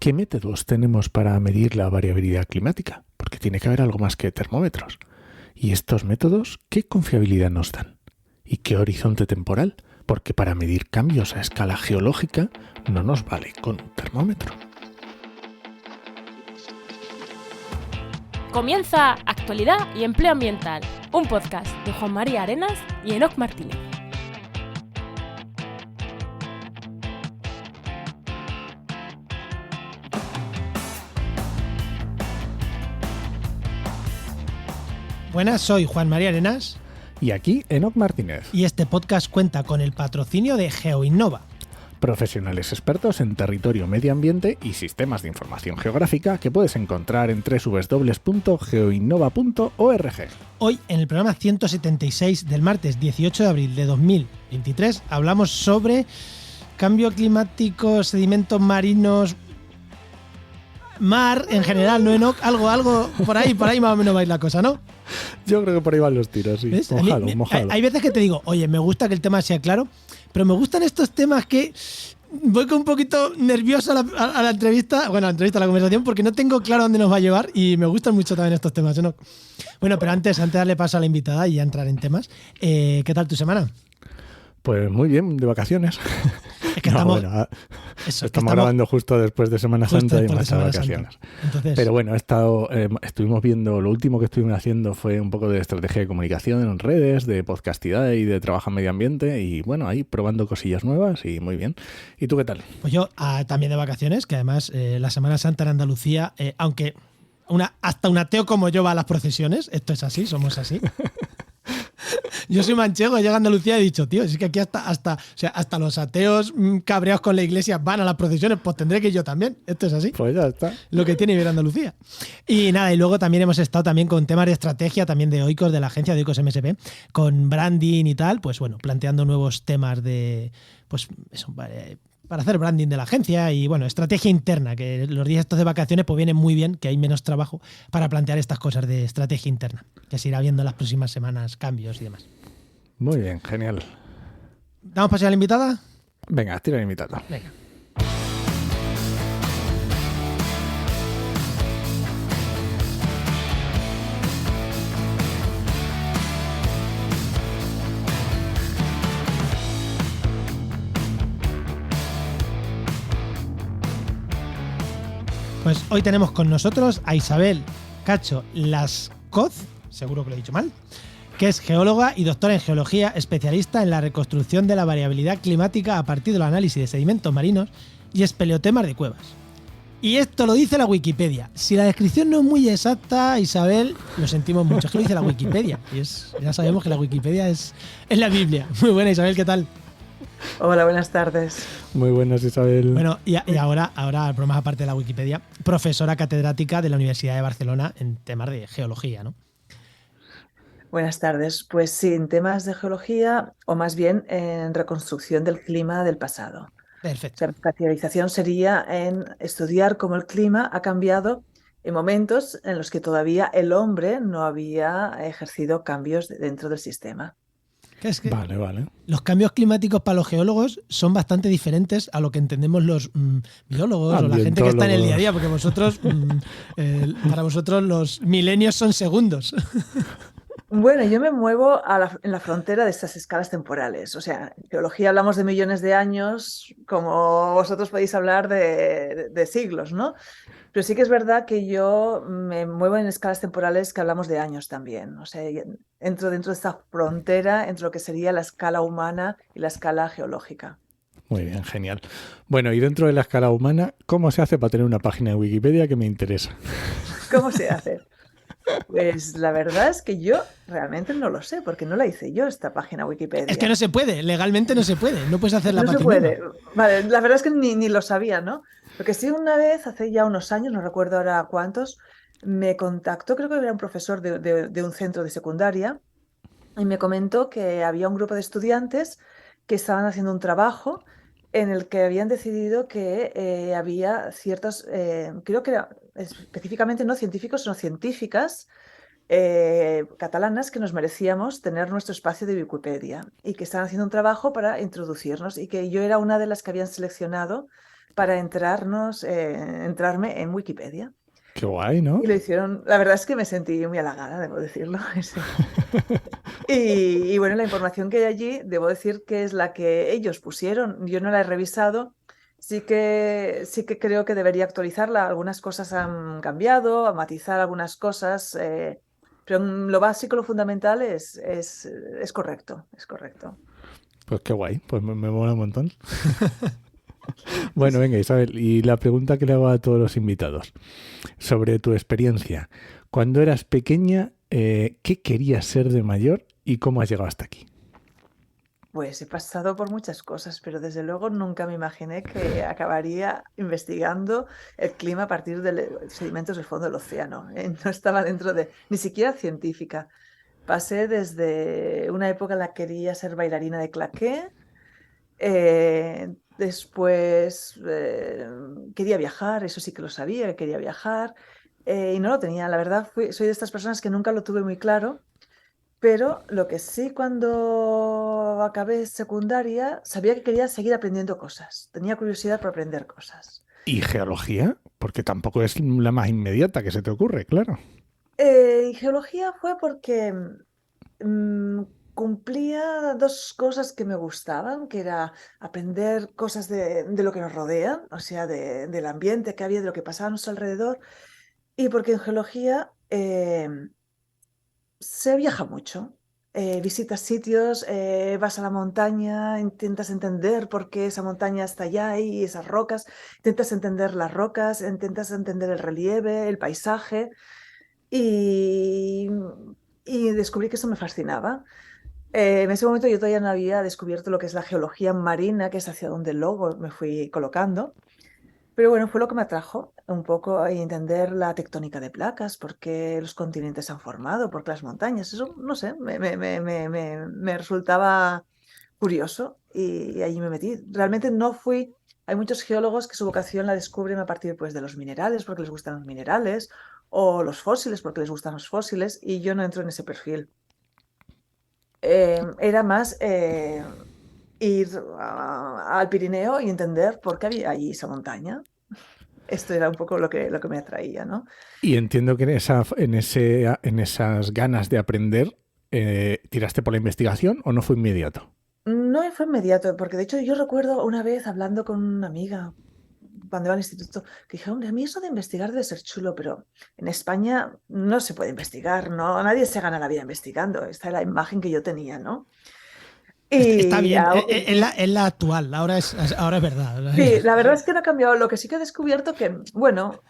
¿qué métodos tenemos para medir la variabilidad climática? Porque tiene que haber algo más que termómetros. ¿Y estos métodos qué confiabilidad nos dan? ¿Y qué horizonte temporal? Porque para medir cambios a escala geológica no nos vale con un termómetro. Comienza Actualidad y Empleo Ambiental, un podcast de Juan María Arenas y Enoc Martínez. Buenas, soy Juan María Arenas. Y aquí Enoc Martínez. Y este podcast cuenta con el patrocinio de GeoInnova. Profesionales expertos en territorio, medio ambiente y sistemas de información geográfica que puedes encontrar en www.geoinnova.org. Hoy, en el programa 176 del martes 18 de abril de 2023, hablamos sobre cambio climático, sedimentos marinos, mar en general, ¿no, Enoc? Algo por ahí más o menos va a ir la cosa, ¿no? Yo creo que por ahí van los tiros, sí. Mojalo. Hay veces que te digo, oye, me gusta que el tema sea claro, pero me gustan estos temas que voy con un poquito nervioso a la entrevista, a la conversación, porque no tengo claro dónde nos va a llevar y me gustan mucho también estos temas, ¿no? Bueno, pero antes de darle paso a la invitada y a entrar en temas, ¿qué tal tu semana? Pues muy bien, de vacaciones. Es que estamos grabando justo después de Semana Santa y más de vacaciones. Entonces, pero bueno, estuvimos viendo, lo último que estuvimos haciendo fue un poco de estrategia de comunicación en redes, de podcastidad y de trabajo en medio ambiente y bueno, ahí probando cosillas nuevas y muy bien. ¿Y tú qué tal? Pues yo también de vacaciones, que además la Semana Santa en Andalucía, aunque hasta un ateo como yo va a las procesiones, esto es así, somos así. Yo soy manchego, llego a Andalucía y he dicho, tío, es que aquí hasta los ateos cabreados con la iglesia van a las procesiones, pues tendré que ir yo también. Esto es así. Pues ya está. Lo que tiene vivir Andalucía. Y nada, y luego también hemos estado también con temas de estrategia, también de Oikos, de la agencia de Oikos MSP, con branding y tal, pues bueno, planteando nuevos temas de, pues eso, para hacer branding de la agencia y bueno, estrategia interna, que los días estos de vacaciones pues vienen muy bien, que hay menos trabajo para plantear estas cosas de estrategia interna, que se irá viendo en las próximas semanas cambios y demás. Muy bien, genial. ¿Damos paso a la invitada? Venga, tira la invitada. Venga. Pues hoy tenemos con nosotros a Isabel Cacho Lascoz, seguro que lo he dicho mal, que es geóloga y doctora en geología, especialista en la reconstrucción de la variabilidad climática a partir del análisis de sedimentos marinos y espeleotemas de cuevas. Y esto lo dice la Wikipedia. Si la descripción no es muy exacta, Isabel, lo sentimos mucho. Es que lo dice la Wikipedia. Ya sabemos que la Wikipedia es la Biblia. Muy buena, Isabel, ¿qué tal? Hola, buenas tardes. Muy buenas, Isabel. Bueno, y ahora bromas aparte de la Wikipedia, profesora catedrática de la Universidad de Barcelona en temas de geología, ¿no? Buenas tardes. Pues sí, en temas de geología, o más bien en reconstrucción del clima del pasado. Perfecto. La especialización sería en estudiar cómo el clima ha cambiado en momentos en los que todavía el hombre no había ejercido cambios dentro del sistema. Es que Vale. los cambios climáticos para los geólogos son bastante diferentes a lo que entendemos los biólogos o la gente que está en el día a día, porque vosotros, para vosotros los milenios son segundos. Bueno, yo me muevo en la frontera de estas escalas temporales. O sea, en geología hablamos de millones de años, como vosotros podéis hablar de siglos, ¿no? Pero sí que es verdad que yo me muevo en escalas temporales que hablamos de años también. O sea, entro dentro de esta frontera entre lo que sería la escala humana y la escala geológica. Muy bien, genial. Bueno, y dentro de la escala humana, ¿cómo se hace para tener una página de Wikipedia que me interesa? ¿Cómo se hace? Pues la verdad es que yo realmente no lo sé, porque no la hice yo esta página Wikipedia. Es que no se puede, legalmente no se puede, no puedes hacer la página. No se puede. Vale, la verdad es que ni lo sabía, ¿no? Porque sí, una vez, hace ya unos años, no recuerdo ahora cuántos, me contactó, creo que era un profesor de un centro de secundaria, y me comentó que había un grupo de estudiantes que estaban haciendo un trabajo en el que habían decidido que había ciertos, creo que era específicamente no científicos, sino científicas catalanas que nos merecíamos tener nuestro espacio de Wikipedia y que estaban haciendo un trabajo para introducirnos y que yo era una de las que habían seleccionado para entrarme en Wikipedia. Qué guay, ¿no? Y lo hicieron, la verdad es que me sentí muy halagada, debo decirlo. Sí. Y bueno, la información que hay allí, debo decir que es la que ellos pusieron. Yo no la he revisado. Sí que creo que debería actualizarla. Algunas cosas han cambiado, a matizar algunas cosas, pero lo básico, lo fundamental es correcto, es correcto. Pues qué guay, pues me mola un montón. Sí, Bueno, sí. venga, Isabel, y la pregunta que le hago a todos los invitados sobre tu experiencia. Cuando eras pequeña, ¿qué querías ser de mayor y cómo has llegado hasta aquí? Pues he pasado por muchas cosas, pero desde luego nunca me imaginé que acabaría investigando el clima a partir de sedimentos del fondo del océano. No estaba dentro de, ni siquiera científica. Pasé desde una época en la que quería ser bailarina de claqué, después quería viajar, eso sí que lo sabía, que quería viajar, y no lo tenía. La verdad, soy de estas personas que nunca lo tuve muy claro. Pero lo que sí, cuando acabé secundaria, sabía que quería seguir aprendiendo cosas. Tenía curiosidad por aprender cosas. ¿Y geología? Porque tampoco es la más inmediata que se te ocurre, claro. Y geología fue porque mm, cumplía dos cosas que me gustaban, que era aprender cosas de lo que nos rodea, o sea, del ambiente que había, de lo que pasaba a nuestro alrededor, y porque en geología se viaja mucho. Visitas sitios, vas a la montaña, intentas entender por qué esa montaña está allá y esas rocas, intentas entender las rocas, intentas entender el relieve, el paisaje y, y descubrí que eso me fascinaba. En ese momento yo todavía no había descubierto lo que es la geología marina, que es hacia donde luego me fui colocando. Pero bueno, fue lo que me atrajo un poco a entender la tectónica de placas, por qué los continentes se han formado, por qué las montañas. Eso, no sé, me resultaba curioso y allí me metí. Realmente no fui... Hay muchos geólogos que su vocación la descubren a partir pues, de los minerales, porque les gustan los minerales, o los fósiles, porque les gustan los fósiles, y yo no entro en ese perfil. Era más ir al Pirineo y entender por qué había allí esa montaña. Esto era un poco lo que me atraía, ¿no? Y entiendo que en esas ganas de aprender, ¿tiraste por la investigación o no fue inmediato? No fue inmediato, porque de hecho yo recuerdo una vez hablando con una amiga cuando iba al instituto, que dije, hombre, a mí eso de investigar debe ser chulo, pero en España no se puede investigar, ¿no? Nadie se gana la vida investigando. Esta es la imagen que yo tenía, ¿no? Está Y bien, es la actual, ahora es verdad. sí, la verdad es que no ha cambiado. Lo que sí que he descubierto que, bueno,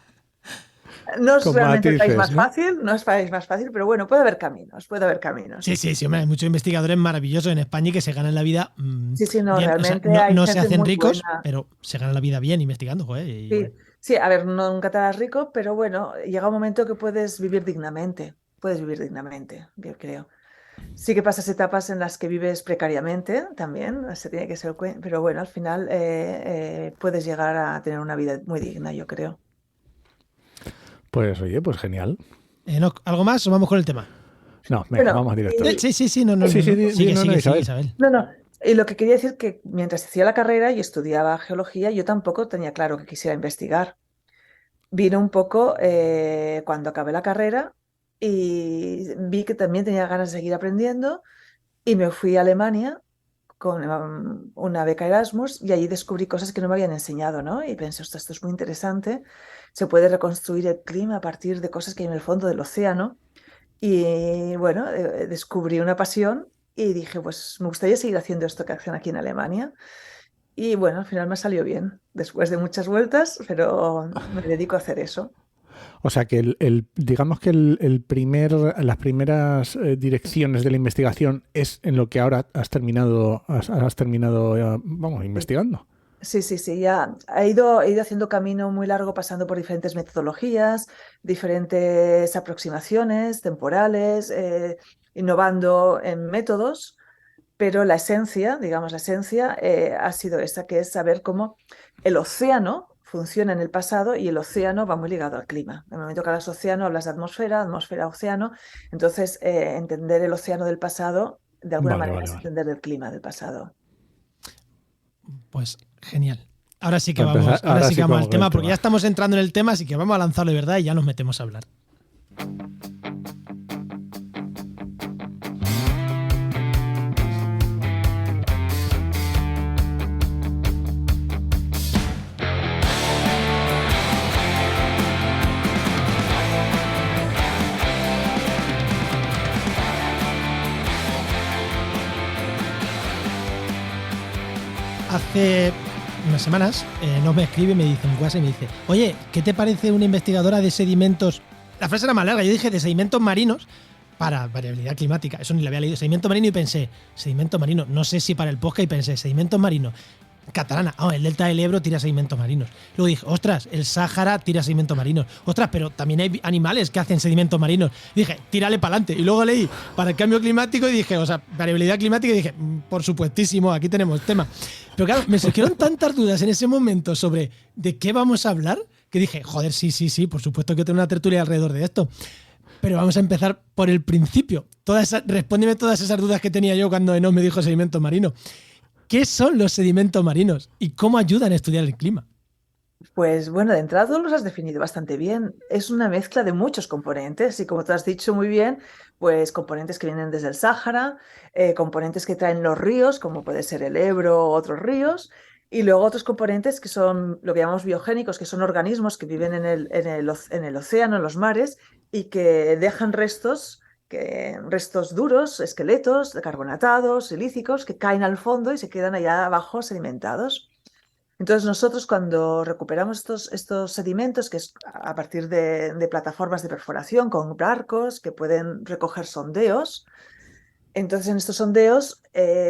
no es Con realmente el país matices, más ¿no? fácil, no es el país más fácil, pero bueno, puede haber caminos, puede haber caminos. Sí, sí, sí, hombre, hay muchos investigadores maravillosos en España y que se ganan la vida Sí, sí, no, bien. O sea, realmente no, hay no se gente hacen muy ricos, buena. pero se ganan la vida bien investigando, joder. Sí, sí, a ver, nunca te harás rico, pero bueno, llega un momento que puedes vivir dignamente, yo creo. Sí que pasas etapas en las que vives precariamente también, se tiene que ser, pero bueno, al final puedes llegar a tener una vida muy digna, yo creo. Pues oye, pues genial. ¿Algo más o vamos con el tema? No, venga, Bueno, vamos directo. Sí, sí, sí, no, no, Sí, no, sí, no. Sigue, no, sigue, sigue, Isabel. Isabel. no, no, y lo que quería decir que mientras hacía la carrera y estudiaba geología, yo tampoco tenía claro que quisiera investigar. Vino un poco cuando acabé la carrera y vi que también tenía ganas de seguir aprendiendo y me fui a Alemania con una beca Erasmus y allí descubrí cosas que no me habían enseñado, ¿no? Y pensé, ostras, esto es muy interesante, se puede reconstruir el clima a partir de cosas que hay en el fondo del océano. Y bueno, descubrí una pasión y dije, pues me gustaría seguir haciendo esto que hacen aquí en Alemania. Y bueno, al final me salió bien, después de muchas vueltas, pero me dedico a hacer eso. O sea que digamos que las primeras direcciones de la investigación es en lo que ahora has terminado, vamos, Sí. investigando. Sí, sí, sí, ya he ido haciendo camino muy largo pasando por diferentes metodologías, diferentes aproximaciones temporales, innovando en métodos, pero la esencia, digamos, la esencia ha sido esa, que es saber cómo el océano funciona en el pasado y el océano va muy ligado al clima. En el momento que hablas de océano, hablas de atmósfera, atmósfera, océano, entonces entender el océano del pasado, de alguna Vale, manera, vale, es vale. entender el clima del pasado. Pues genial. Ahora sí que Para vamos, empezar, ahora sí que vamos al con tema, el porque tema. ya estamos entrando en el tema, así que vamos a lanzarlo de verdad y ya nos metemos a hablar. Hace unas semanas nos me escribe y me dice en WhatsApp y me dice, oye, ¿qué te parece una investigadora de sedimentos? La frase era más larga, yo dije de sedimentos marinos para variabilidad climática. Eso ni lo había leído. Sedimento marino y pensé, sedimento marino, no sé si para el podcast y pensé, sedimentos marinos. Catalana, el delta del Ebro tira sedimentos marinos. Luego dije, ostras, el Sáhara tira sedimentos marinos. Ostras, pero también hay animales que hacen sedimentos marinos. Dije, tírale para adelante. Y luego leí para el cambio climático y dije, variabilidad climática y dije, por supuestísimo, aquí tenemos tema. Pero claro, me surgieron tantas dudas en ese momento sobre de qué vamos a hablar que dije, joder, sí, por supuesto que tengo una tertulia alrededor de esto. Pero vamos a empezar por el principio. Respóndeme todas esas dudas que tenía yo cuando Enoch me dijo sedimento marino. ¿Qué son los sedimentos marinos y cómo ayudan a estudiar el clima? Pues bueno, de entrada tú los has definido bastante bien. Es una mezcla de muchos componentes y como tú has dicho muy bien, pues componentes que vienen desde el Sáhara, componentes que traen los ríos, como puede ser el Ebro u otros ríos, y luego otros componentes que son lo que llamamos biogénicos, que son organismos que viven en el océano, en los mares, y que dejan restos duros, esqueletos, carbonatados, silícicos, que caen al fondo y se quedan allá abajo sedimentados. Entonces nosotros cuando recuperamos estos sedimentos, que es a partir de plataformas de perforación con barcos que pueden recoger sondeos, entonces en estos sondeos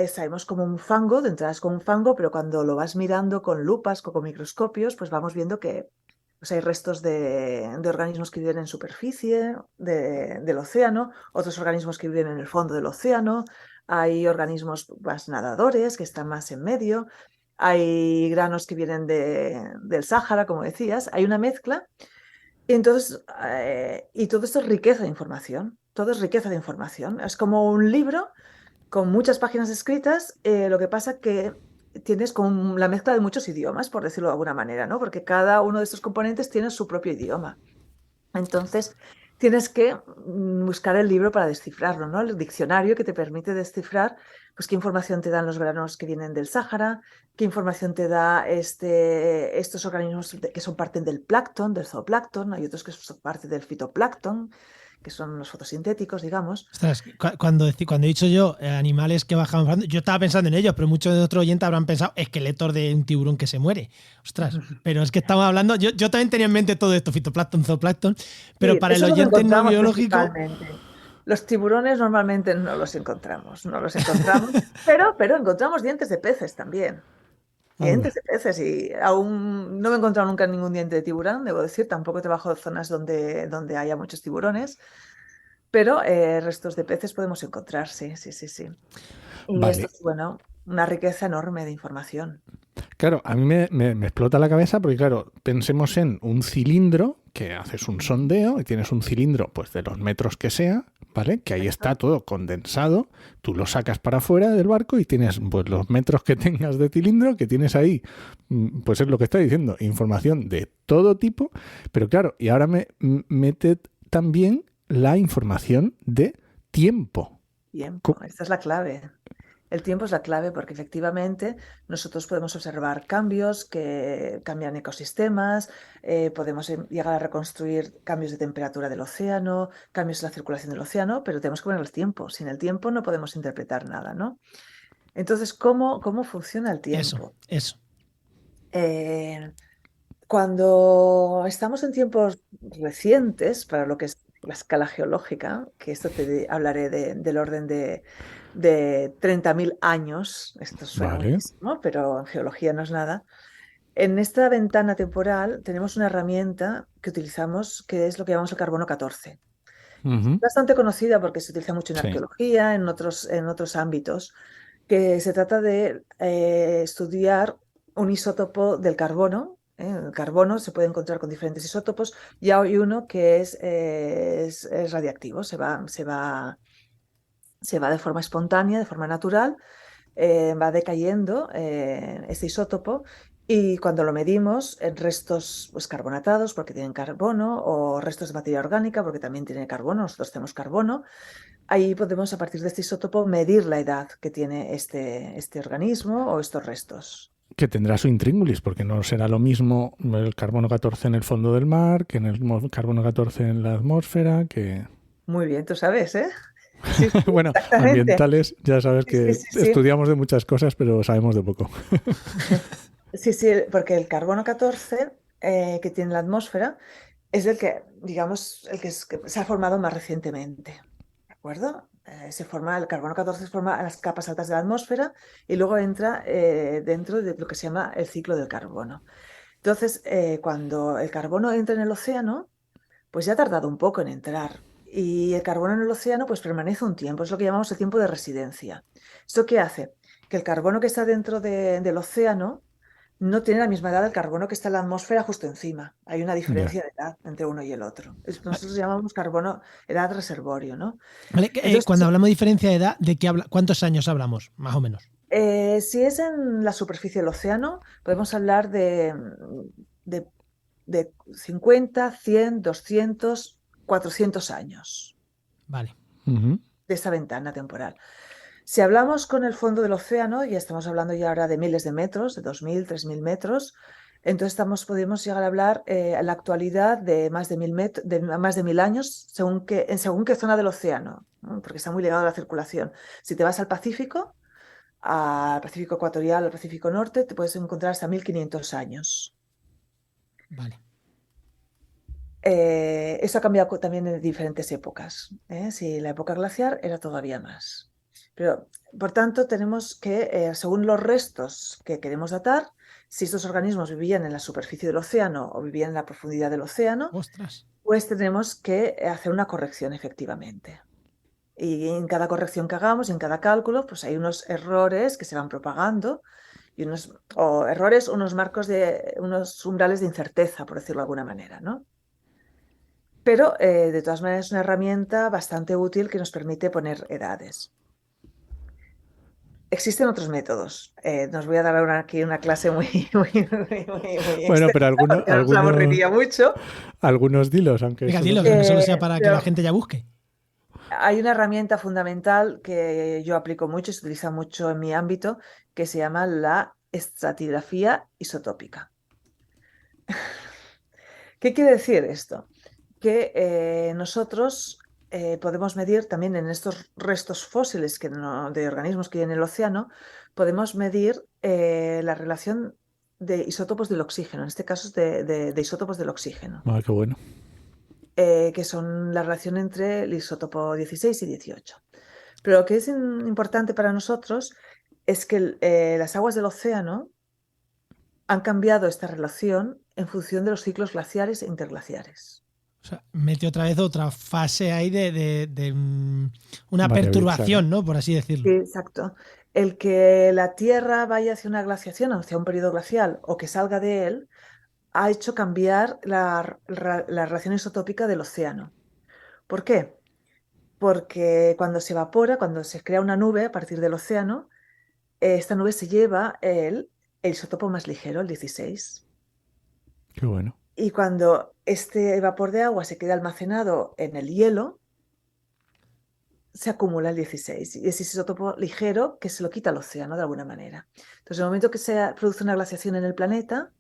sabemos como un fango, de entrada es como un fango, pero cuando lo vas mirando con lupas, con microscopios, pues vamos viendo que pues hay restos de organismos que viven en superficie del océano, otros organismos que viven en el fondo del océano, hay organismos más nadadores que están más en medio, hay granos que vienen del Sáhara, como decías, hay una mezcla. Y entonces, y todo esto es riqueza de información, todo es riqueza de información. Es como un libro con muchas páginas escritas, lo que pasa que tienes como la mezcla de muchos idiomas, por decirlo de alguna manera, ¿no? Porque cada uno de estos componentes tiene su propio idioma. Entonces, tienes que buscar el libro para descifrarlo, ¿no? El diccionario que te permite descifrar, pues, qué información te dan los granos que vienen del Sáhara, qué información te da estos organismos que son parte del plancton, del zooplancton, hay otros que son parte del fitoplancton, que son los fotosintéticos, digamos. Ostras, cuando he dicho yo animales que bajan, yo estaba pensando en ellos, pero muchos de otros oyentes habrán pensado esqueletos de un tiburón que se muere. Ostras, pero es que estamos hablando, yo también tenía en mente todo esto, fitoplancton, zooplancton, pero Sí, para el eso lo oyente no encontramos biológico. principalmente. Los tiburones normalmente no los encontramos, pero encontramos dientes de peces también. Dientes de peces y aún no me he encontrado nunca ningún diente de tiburón, debo decir, tampoco he trabajado en zonas donde haya muchos tiburones, pero restos de peces podemos encontrar, sí. Y esto Vale. es, bueno, una riqueza enorme de información. Claro, a mí me explota la cabeza porque, claro, pensemos en un cilindro que haces un sondeo y tienes un cilindro pues de los metros que sea, ¿vale? Que ahí está todo condensado, tú lo sacas para afuera del barco y tienes pues los metros que tengas de cilindro, que tienes ahí, pues es lo que está diciendo, información de todo tipo, pero claro, y ahora me mete también la información de tiempo. Tiempo, esta es la clave. El tiempo es la clave porque efectivamente nosotros podemos observar cambios que cambian ecosistemas, podemos llegar a reconstruir cambios de temperatura del océano, cambios en la circulación del océano, pero tenemos que poner el tiempo. Sin el tiempo no podemos interpretar nada, ¿no? Entonces, ¿cómo funciona el tiempo? Eso. Cuando estamos en tiempos recientes, para lo que es la escala geológica, que esto hablaré del orden de 30.000 años, esto suena Vale. muchísimo, pero en geología no es nada. En esta ventana temporal tenemos una herramienta que utilizamos que es lo que llamamos el carbono 14. Uh-huh. Bastante conocida porque se utiliza mucho en Sí. arqueología, en otros ámbitos, que se trata de estudiar un isótopo del carbono. El carbono se puede encontrar con diferentes isótopos y hay uno que es radiactivo, se va de forma espontánea, de forma natural, va decayendo este isótopo Y cuando lo medimos en restos pues, carbonatados, porque tienen carbono, o restos de materia orgánica, porque también tiene carbono, nosotros tenemos carbono, ahí podemos, a partir de este isótopo, medir la edad que tiene este organismo o estos restos. Que tendrá su intríngulis, porque no será lo mismo el carbono 14 en el fondo del mar que en el carbono 14 en la atmósfera, que... Muy bien, tú sabes, ¿eh? Sí, sí, Bueno, exactamente. ambientales, ya sabes Sí, sí, que sí, sí. estudiamos de muchas cosas, pero sabemos de poco. Sí, sí, porque el carbono 14 que tiene la atmósfera es el que, digamos, que se ha formado más recientemente. ¿De acuerdo? El carbono 14 se forma en las capas altas de la atmósfera y luego entra dentro de lo que se llama el ciclo del carbono. Entonces, cuando el carbono entra en el océano, pues ya ha tardado un poco en entrar. Y el carbono en el océano pues permanece un tiempo, es lo que llamamos el tiempo de residencia. ¿Esto qué hace? Que el carbono que está dentro del océano no tiene la misma edad del carbono que está en la atmósfera justo encima. Hay una Ya. diferencia de edad entre uno y el otro. Nosotros llamamos carbono edad reservorio, ¿no? Vale, cuando Entonces, hablamos de diferencia de edad, ¿de qué cuántos años hablamos? Más o menos. si es en la superficie del océano, podemos hablar de, de 50, 100, 200, 400 años Vale. Ujú. de esa ventana temporal. Si hablamos con el fondo del océano, ya estamos hablando ya ahora de miles de metros, de 2.000, 3.000 metros, entonces podemos llegar a hablar en la actualidad de más de 1.000 años según qué zona del océano, ¿no? Porque está muy ligado a la circulación. Si te vas al Pacífico ecuatorial, al Pacífico norte, te puedes encontrar hasta 1.500 años. Vale. Eso ha cambiado también en diferentes épocas. Si la época glaciar era todavía más. Pero, por tanto, tenemos que, según los restos que queremos datar, si estos organismos vivían en la superficie del océano o vivían en la profundidad del océano, Ostras. pues tenemos que hacer una corrección efectivamente. Y en cada corrección que hagamos, en cada cálculo, pues hay unos errores que se van propagando y unos umbrales de incerteza, por decirlo de alguna manera, ¿no? Pero de todas maneras es una herramienta bastante útil que nos permite poner edades. Existen otros métodos. Nos voy a dar ahora aquí una clase muy Bueno, pero extensa porque nos aburriría mucho. algunos dilos, aunque Venga, eso dilo, no... que solo sea para que la Pero gente ya busque. hay una herramienta fundamental que yo aplico mucho y se utiliza mucho en mi ámbito, que se llama la estratigrafía isotópica. ¿Qué quiere decir esto? Que nosotros podemos medir también en estos restos fósiles de organismos que hay en el océano, podemos medir la relación de isótopos del oxígeno, en este caso es de isótopos del oxígeno, Ah, qué bueno. que son la relación entre el isótopo 16 y 18. Pero lo que es importante para nosotros es que las aguas del océano han cambiado esta relación en función de los ciclos glaciares e interglaciares. O sea, mete otra vez otra fase ahí de una Variabilidad, perturbación, claro. ¿no? Por así Sí, decirlo. exacto. El que la Tierra vaya hacia una glaciación, hacia un periodo glacial, o que salga de él, ha hecho cambiar la relación isotópica del océano. ¿Por qué? Porque cuando se evapora, cuando se crea una nube a partir del océano, esta nube se lleva el isótopo más ligero, el 16. Qué bueno. Y cuando este vapor de agua se queda almacenado en el hielo, se acumula el 16 y es ese isótopo ligero que se lo quita al océano de alguna manera. Entonces, en el momento que se produce una glaciación en el planeta,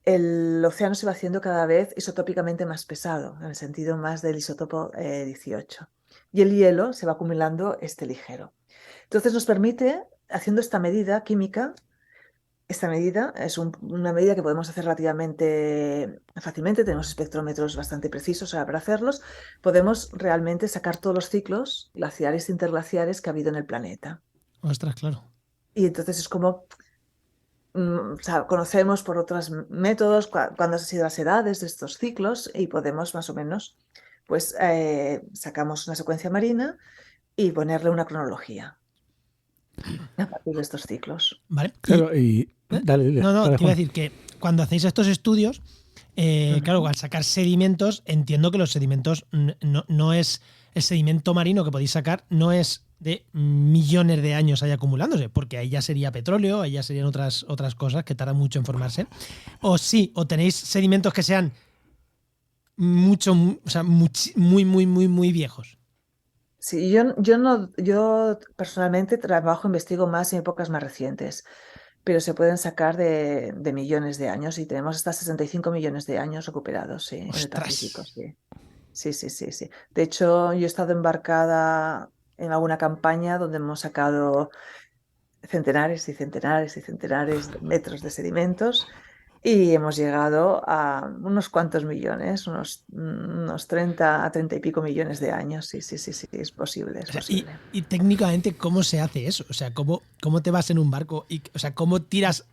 el océano se va haciendo cada vez isotópicamente más pesado, en el sentido más del isótopo 18. Y el hielo se va acumulando este ligero. Entonces nos permite, haciendo esta medida química, esta medida es una medida que podemos hacer relativamente fácilmente, tenemos espectrómetros bastante precisos para hacerlos, podemos realmente sacar todos los ciclos glaciares e interglaciares que ha habido en el planeta. Ostras, claro. Y entonces es como, o sea, conocemos por otros métodos cuándo han sido las edades de estos ciclos y podemos más o menos, pues sacamos una secuencia marina y ponerle una cronología a partir de estos ciclos. Vale. Claro, y... Dale, No, dale, te iba a Juan. decir que cuando hacéis estos estudios, claro, al sacar sedimentos, entiendo que los sedimentos no es el sedimento marino que podéis sacar, no es de millones de años ahí acumulándose, porque ahí ya sería petróleo, ahí ya serían otras cosas que tardan mucho en formarse. O sí, o tenéis sedimentos que sean o sea, muy viejos. Sí, yo personalmente investigo más en épocas más recientes, pero se pueden sacar de millones de años y tenemos hasta 65 millones de años recuperados, sí, en el Pacífico, ¡Ostras! sí. Sí, sí, sí, sí. De hecho, yo he estado embarcada en alguna campaña donde hemos sacado centenares y centenares y centenares de metros de sedimentos y hemos llegado a unos cuantos millones, unos 30 a 30 y pico millones de años. Sí, sí, sí, sí, es posible, es O sea, posible. y técnicamente, ¿cómo se hace eso? O sea, ¿cómo te vas en un barco? O sea, ¿cómo tiras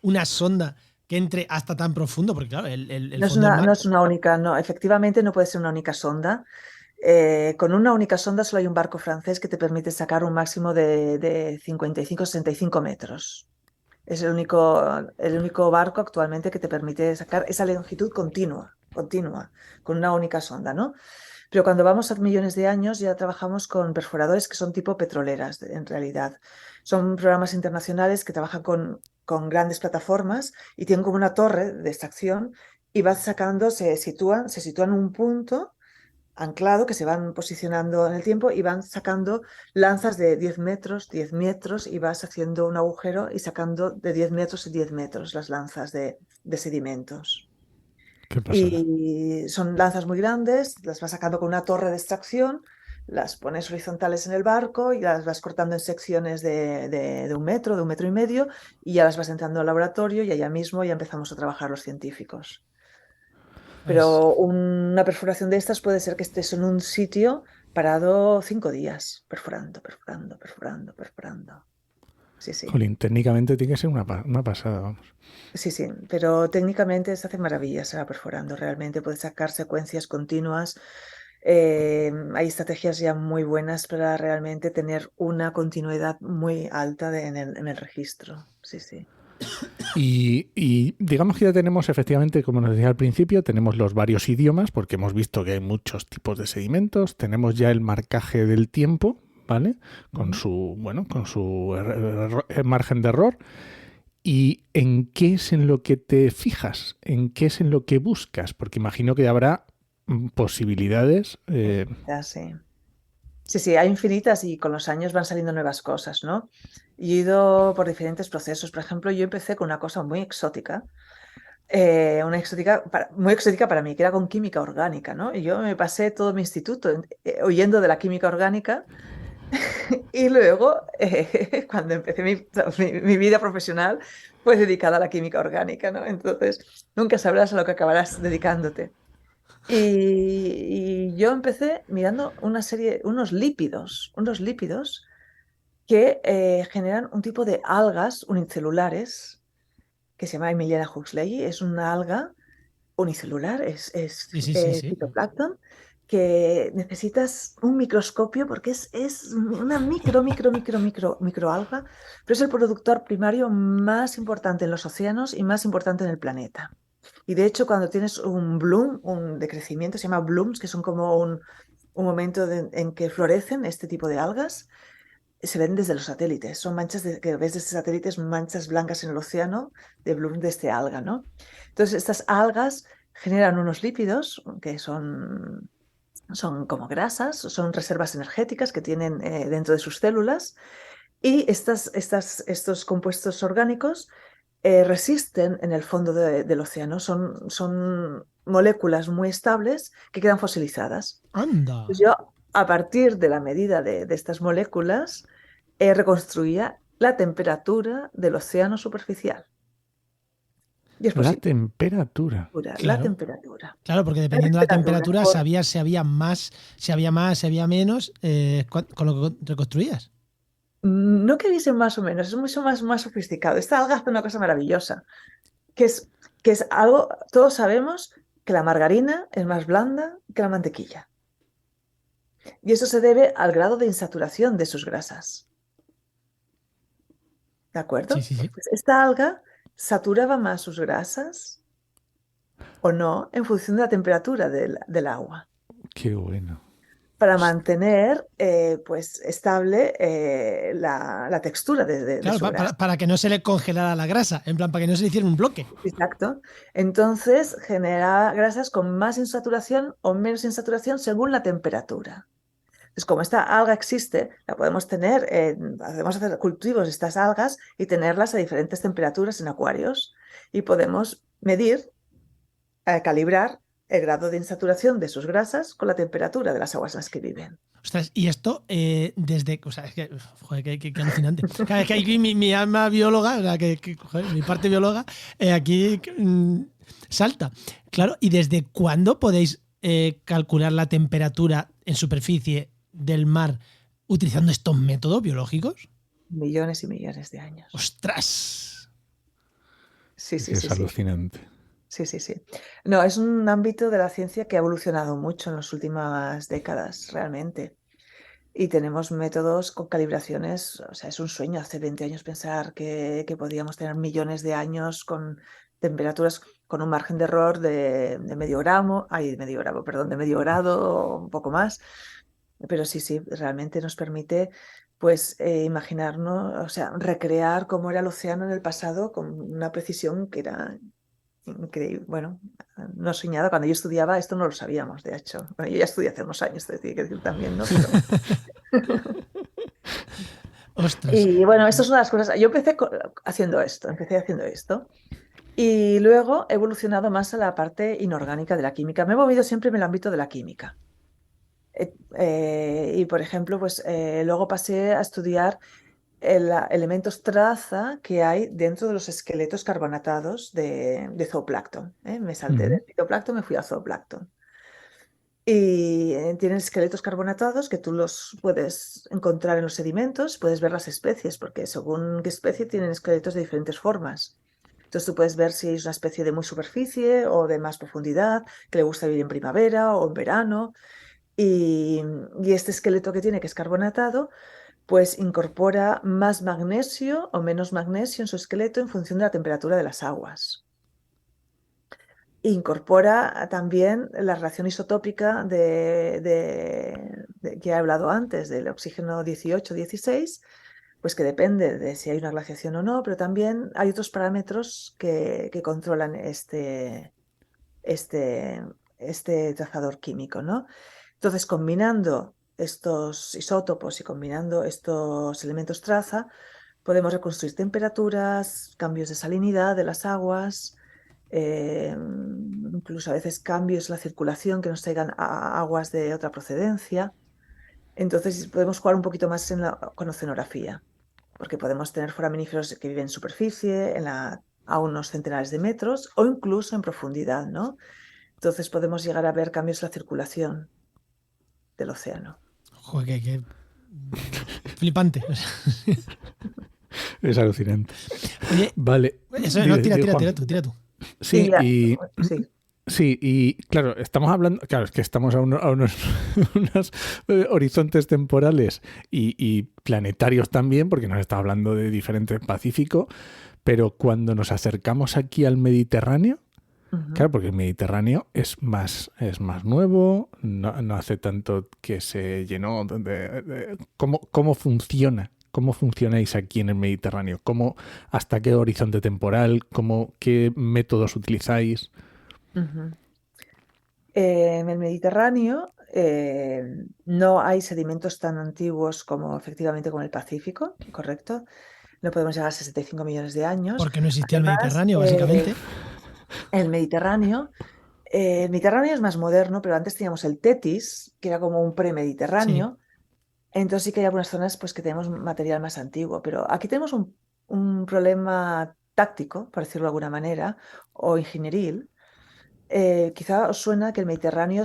una sonda que entre hasta tan profundo? Porque claro, el fondo del No mar... es una única, no, efectivamente no puede ser una única sonda. Con una única sonda solo hay un barco francés que te permite sacar un máximo de 55-65 metros. Es el único barco actualmente que te permite sacar esa longitud continua, continua, con una única sonda, ¿no? Pero cuando vamos a millones de años ya trabajamos con perforadores que son tipo petroleras, en realidad. Son programas internacionales que trabajan con grandes plataformas y tienen como una torre de extracción y van sacando, se sitúan en un punto anclado que se van posicionando en el tiempo y van sacando lanzas de 10 metros y vas haciendo un agujero y sacando de 10 metros y 10 metros las lanzas de sedimentos. Qué pasada. Y son lanzas muy grandes, las vas sacando con una torre de extracción, las pones horizontales en el barco y las vas cortando en secciones de 1 metro, de 1 metro y medio, y ya las vas entrando al laboratorio y allá mismo ya empezamos a trabajar los científicos. Es, Pero una perforación de estas puede ser que estés en un sitio parado 5 días, perforando, perforando, perforando, perforando. Sí, sí. Jolín, técnicamente tiene que ser una pasada, vamos. Sí, sí, pero técnicamente se hace maravillas, se va perforando realmente, puedes sacar secuencias continuas. Hay estrategias ya muy buenas para realmente tener una continuidad muy alta en el registro. Sí, sí. Y digamos que ya tenemos efectivamente, como nos decía al principio, tenemos los varios idiomas, porque hemos visto que hay muchos tipos de sedimentos, tenemos ya el marcaje del tiempo, ¿vale? Con su, bueno, con su margen de error. ¿Y en qué es en lo que te fijas? ¿En qué es en lo que buscas? Porque imagino que habrá posibilidades. Ya, sí. Sí, sí, hay infinitas y con los años van saliendo nuevas cosas, ¿no? Y he ido por diferentes procesos. Por ejemplo, yo empecé con una cosa muy exótica, muy exótica para mí, que era con química orgánica, ¿no? Y yo me pasé todo mi instituto huyendo de la química orgánica y luego, cuando empecé mi vida profesional, fue dedicada a la química orgánica, ¿no? Entonces, nunca sabrás a lo que acabarás dedicándote. Y yo empecé mirando unos lípidos que generan un tipo de algas unicelulares que se llama Emilia huxley. Es una alga unicelular, es sí, sí, sí, sí. fitoplancton, que necesitas un microscopio porque es una microalga, pero es el productor primario más importante en los océanos y más importante en el planeta. Y de hecho, cuando tienes un bloom, un decrecimiento, se llama blooms, que son como un momento en que florecen este tipo de algas, se ven desde los satélites. Son manchas que ves desde satélites, manchas blancas en el océano de bloom de este alga, ¿no? Entonces, estas algas generan unos lípidos que son como grasas, son reservas energéticas que tienen dentro de sus células y estos compuestos orgánicos resisten en el fondo del océano. Son moléculas muy estables que quedan fosilizadas. ¡Anda! Pues yo, a partir de la medida de estas moléculas, reconstruía la temperatura del océano superficial. Y es La posible, temperatura. la Claro. temperatura. Claro, porque La dependiendo de la temperatura, temperatura sabías si había más, si había menos, con lo que reconstruías. no que dice más o menos, es mucho más sofisticado. Esta alga hace una cosa maravillosa, que es, que es algo, todos sabemos que la margarina es más blanda que la mantequilla. Y eso se debe al grado de insaturación de sus grasas. ¿De Sí, acuerdo? sí, sí. Pues esta alga saturaba más sus grasas o no en función de la temperatura del agua. Qué bueno. para mantener pues estable la textura de Claro, su grasa. para que no se le congelara la grasa, en plan, para que no se le hiciera un bloque. Exacto. Entonces genera grasas con más insaturación o menos insaturación según la temperatura. Entonces, como esta alga existe, la podemos tener, podemos hacer cultivos de estas algas y tenerlas a diferentes temperaturas en acuarios. Y podemos medir, calibrar el grado de insaturación de sus grasas con la temperatura de las aguas en las que viven. Ostras, y esto desde. O sea, es que. Joder, qué alucinante. Claro, es que aquí mi alma bióloga, o sea, joder, mi parte bióloga, aquí salta. Claro, ¿y desde cuándo podéis calcular la temperatura en superficie del mar utilizando estos métodos biológicos? Millones y millones de años. ¡Ostras! Sí, sí, Es sí, sí. alucinante. Sí, sí, sí. No, es un ámbito de la ciencia que ha evolucionado mucho en las últimas décadas, realmente. Y tenemos métodos con calibraciones, o sea, es un sueño hace 20 años pensar que podíamos tener millones de años con temperaturas con un margen de error de medio gramo, perdón, de medio grado o un poco más. Pero sí, sí, realmente nos permite pues imaginarnos, o sea, recrear cómo era el océano en el pasado con una precisión que era increíble. Bueno, no soñada. Cuando yo estudiaba esto no lo sabíamos, de hecho. Bueno, yo ya estudié hace unos años, te tiene que decir también, ¿no? Pero... ¡Ostras! Y bueno, estas son las cosas. Yo empecé haciendo esto. Y luego he evolucionado más a la parte inorgánica de la química. Me he movido siempre en el ámbito de la química. Y por ejemplo, pues luego pasé a estudiar elementos traza que hay dentro de los esqueletos carbonatados de zooplancton. Me salté del fitoplancton, me fui a zooplancton. Y tienen esqueletos carbonatados que tú los puedes encontrar en los sedimentos, puedes ver las especies, porque según qué especie tienen esqueletos de diferentes formas. Entonces tú puedes ver si es una especie de muy superficie o de más profundidad, que le gusta vivir en primavera o en verano. Y este esqueleto que tiene, que es carbonatado, pues incorpora más magnesio o menos magnesio en su esqueleto en función de la temperatura de las aguas. Incorpora también la relación isotópica que he hablado antes, del oxígeno 18-16, pues que depende de si hay una glaciación o no, pero también hay otros parámetros que controlan este trazador químico, ¿no? Entonces, combinando estos isótopos y combinando estos elementos traza, podemos reconstruir temperaturas, cambios de salinidad de las aguas, incluso a veces cambios en la circulación que nos traigan a aguas de otra procedencia. Entonces podemos jugar un poquito más con oceanografía, porque podemos tener foraminíferos que viven en superficie, a unos centenares de metros o incluso en profundidad, ¿no? Entonces podemos llegar a ver cambios en la circulación del océano. Joder, qué flipante. Es alucinante. Oye, Vale. eso no, tira tú. Sí, Sí. Sí, y claro, estamos hablando, claro, es que estamos a unos horizontes temporales y planetarios también, porque nos está hablando de diferentes Pacífico, pero cuando nos acercamos aquí al Mediterráneo, claro, porque el Mediterráneo es más nuevo, no hace tanto que se llenó. ¿Cómo funciona? ¿Cómo funcionáis aquí en el Mediterráneo? ¿Hasta qué horizonte temporal? ¿Qué métodos utilizáis? En el Mediterráneo no hay sedimentos tan antiguos como efectivamente como el Pacífico, ¿correcto? No podemos llegar a 65 millones de años. Porque no existía Además, el Mediterráneo, básicamente. El Mediterráneo es más moderno, pero antes teníamos el Tetis, que era como un premediterráneo. Entonces sí que hay algunas zonas pues, que tenemos material más antiguo, pero aquí tenemos un problema táctico, por decirlo de alguna manera, o ingenieril. Quizá os suena que el Mediterráneo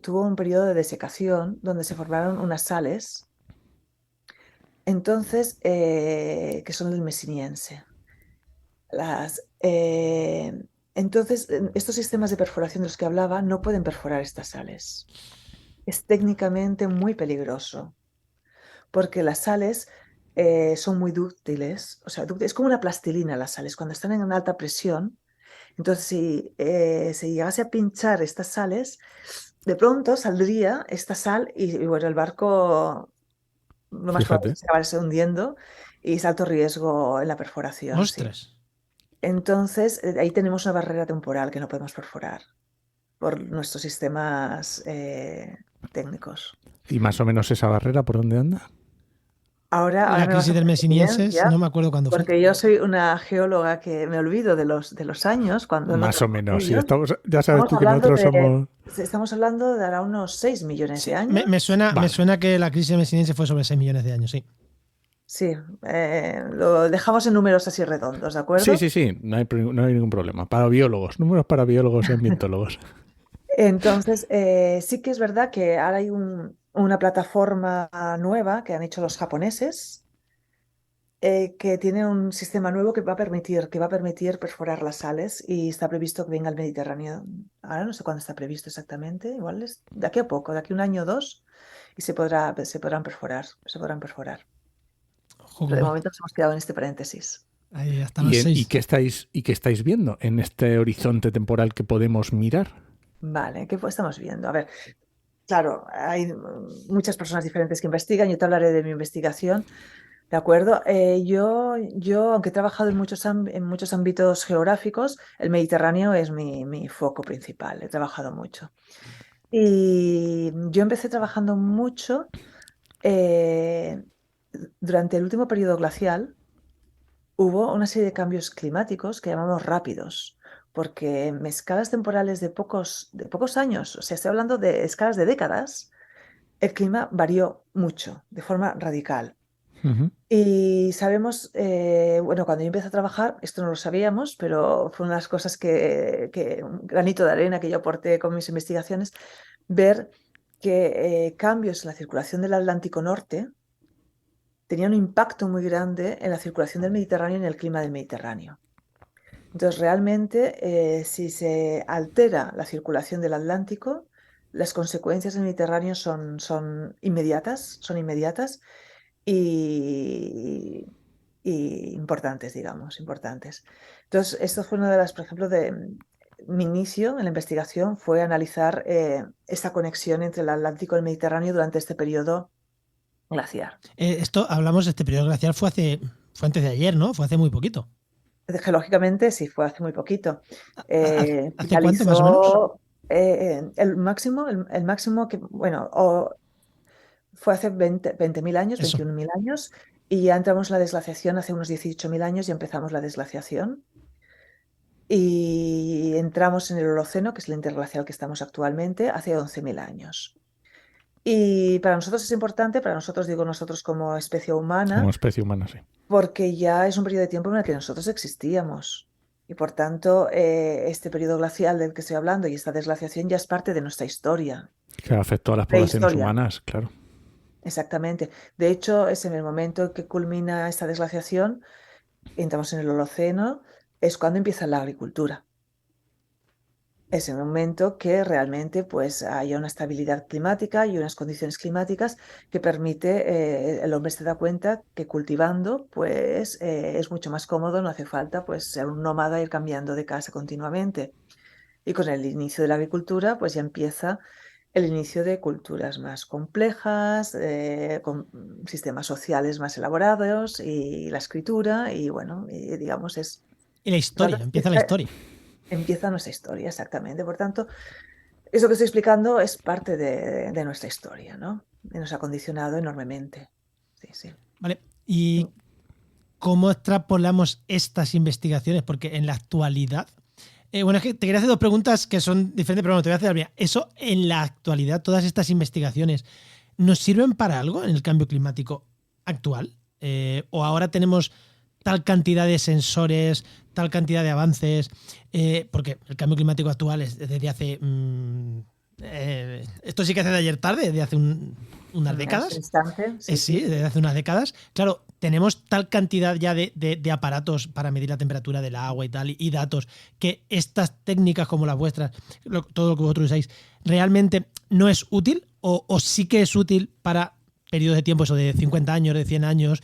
tuvo un periodo de desecación donde se formaron unas sales, entonces, que son del Mesiniense. Entonces, estos sistemas de perforación de los que hablaba no pueden perforar estas sales. Es técnicamente muy peligroso, porque las sales son muy dúctiles, o sea, es como una plastilina las sales, cuando están en alta presión. Entonces, si se llegase a pinchar estas sales, de pronto saldría esta sal y bueno, el barco lo más probable Fíjate. es que se acabase hundiendo y es alto riesgo en la perforación, sí. Ostras. Entonces, ahí tenemos una barrera temporal que no podemos perforar por nuestros sistemas técnicos. ¿Y más o menos esa barrera por dónde anda? Ahora La me vas crisis a del hacer Messinienses, evidencia, no me acuerdo cuándo fue. porque yo soy una geóloga que me olvido de los años cuando no Más o trabajo con menos. Si ellos. estamos, ya sabes Estamos tú que hablando nosotros somos... estamos hablando de ahora unos 6 millones de Sí, años. me Vale. suena que la crisis del Messinienses fue sobre 6 millones de años, sí. Sí, lo dejamos en números así redondos, ¿de acuerdo? Sí. No hay ningún problema. Para biólogos. Números para biólogos y ambientólogos. Entonces, sí que es verdad que ahora hay una plataforma nueva que han hecho los japoneses, que tiene un sistema nuevo que va a permitir perforar las sales y está previsto que venga al Mediterráneo. Ahora no sé cuándo está previsto exactamente, igual es de aquí a poco, de aquí a un año o dos, y se podrán perforar, se podrán perforar. Ojo, Pero de momento nos hemos quedado en este paréntesis. ahí hasta las 6. ¿Y qué estáis viendo en este horizonte temporal que podemos mirar? Vale, ¿qué estamos viendo? A ver, claro, hay muchas personas diferentes que investigan. Yo te hablaré de mi investigación, ¿de acuerdo? Yo, aunque he trabajado en muchos ámbitos geográficos, el Mediterráneo es mi foco principal. He trabajado mucho. Y yo empecé trabajando mucho eh, durante el último periodo glacial. Hubo una serie de cambios climáticos que llamamos rápidos, porque en escalas temporales de pocos años, o sea, estoy hablando de escalas de décadas, el clima varió mucho, de forma radical. Ujú. Y sabemos, bueno, cuando yo empecé a trabajar, esto no lo sabíamos, pero fue una de las cosas un granito de arena que yo aporté con mis investigaciones, ver que cambios en la circulación del Atlántico Norte tenían un impacto muy grande en la circulación del Mediterráneo y en el clima del Mediterráneo. Entonces, realmente, si se altera la circulación del Atlántico, las consecuencias del Mediterráneo son inmediatas y, y importantes, digamos, importantes. Entonces, esto fue una de las, por ejemplo, de mi inicio en la investigación fue analizar esta conexión entre el Atlántico y el Mediterráneo durante este periodo glaciar. Esto, hablamos de este periodo glacial, fue antes de ayer, ¿no? Fue hace muy poquito. Geológicamente, sí, fue hace muy poquito. ¿Hace cuánto, más o menos? Finalizó el máximo que, bueno, fue hace 20.000 años, Eso. 21.000 años, y ya entramos en la desglaciación hace unos 18.000 años y empezamos la desglaciación. Y entramos en el Holoceno, que es el interglacial que estamos actualmente, hace 11.000 años. Y para nosotros es importante, para nosotros, digo nosotros como especie humana, Como especie humana, sí. porque ya es un periodo de tiempo en el que nosotros existíamos. Y por tanto, este periodo glacial del que estoy hablando y esta desglaciación ya es parte de nuestra historia. Que afectó a las poblaciones Prehistoria, humanas, claro. exactamente. De hecho, es en el momento en que culmina esta desglaciación, entramos en el Holoceno, es cuando empieza la agricultura. Es el momento que realmente pues, haya una estabilidad climática y unas condiciones climáticas que permite, el hombre se da cuenta que cultivando pues, es mucho más cómodo, no hace falta pues, ser un nómada, ir cambiando de casa continuamente. Y con el inicio de la agricultura pues ya empieza el inicio de culturas más complejas, con sistemas sociales más elaborados y la escritura y bueno, y, digamos es... Y la historia, empieza la historia. Empieza nuestra historia, exactamente. Por tanto, eso que estoy explicando es parte de nuestra historia, ¿no? Y nos ha condicionado enormemente. Sí, sí. Vale. ¿Y cómo extrapolamos estas investigaciones? Porque en la actualidad. Bueno, es que te quería hacer dos preguntas que son diferentes, pero bueno, te voy a hacer la primera. ¿Eso en la actualidad, todas estas investigaciones, nos sirven para algo en el cambio climático actual? ¿O ahora tenemos tal cantidad de sensores, tal cantidad de avances? Porque el cambio climático actual es desde hace... esto sí que hace de ayer tarde, de hace unas décadas. Instante, Sí, desde hace unas décadas. Claro, tenemos tal cantidad ya de aparatos para medir la temperatura del agua y tal, y datos, que estas técnicas como las vuestras, todo lo que vosotros usáis, realmente no es útil o sí que es útil para periodos de tiempo, eso de 50 años, de 100 años,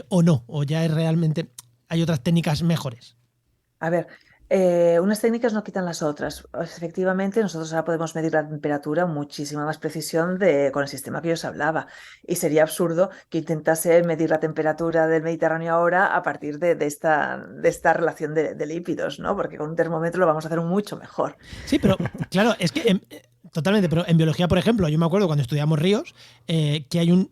o no, o ya es realmente, hay otras técnicas mejores. A ver, Unas técnicas no quitan las otras. Efectivamente, nosotros ahora podemos medir la temperatura con muchísima más precisión con el sistema que yo os hablaba. Y sería absurdo que intentase medir la temperatura del Mediterráneo ahora a partir de esta relación de lípidos, ¿no? Porque con un termómetro lo vamos a hacer mucho mejor. Sí, pero claro, es que totalmente, pero en biología, por ejemplo, yo me acuerdo cuando estudiamos ríos, que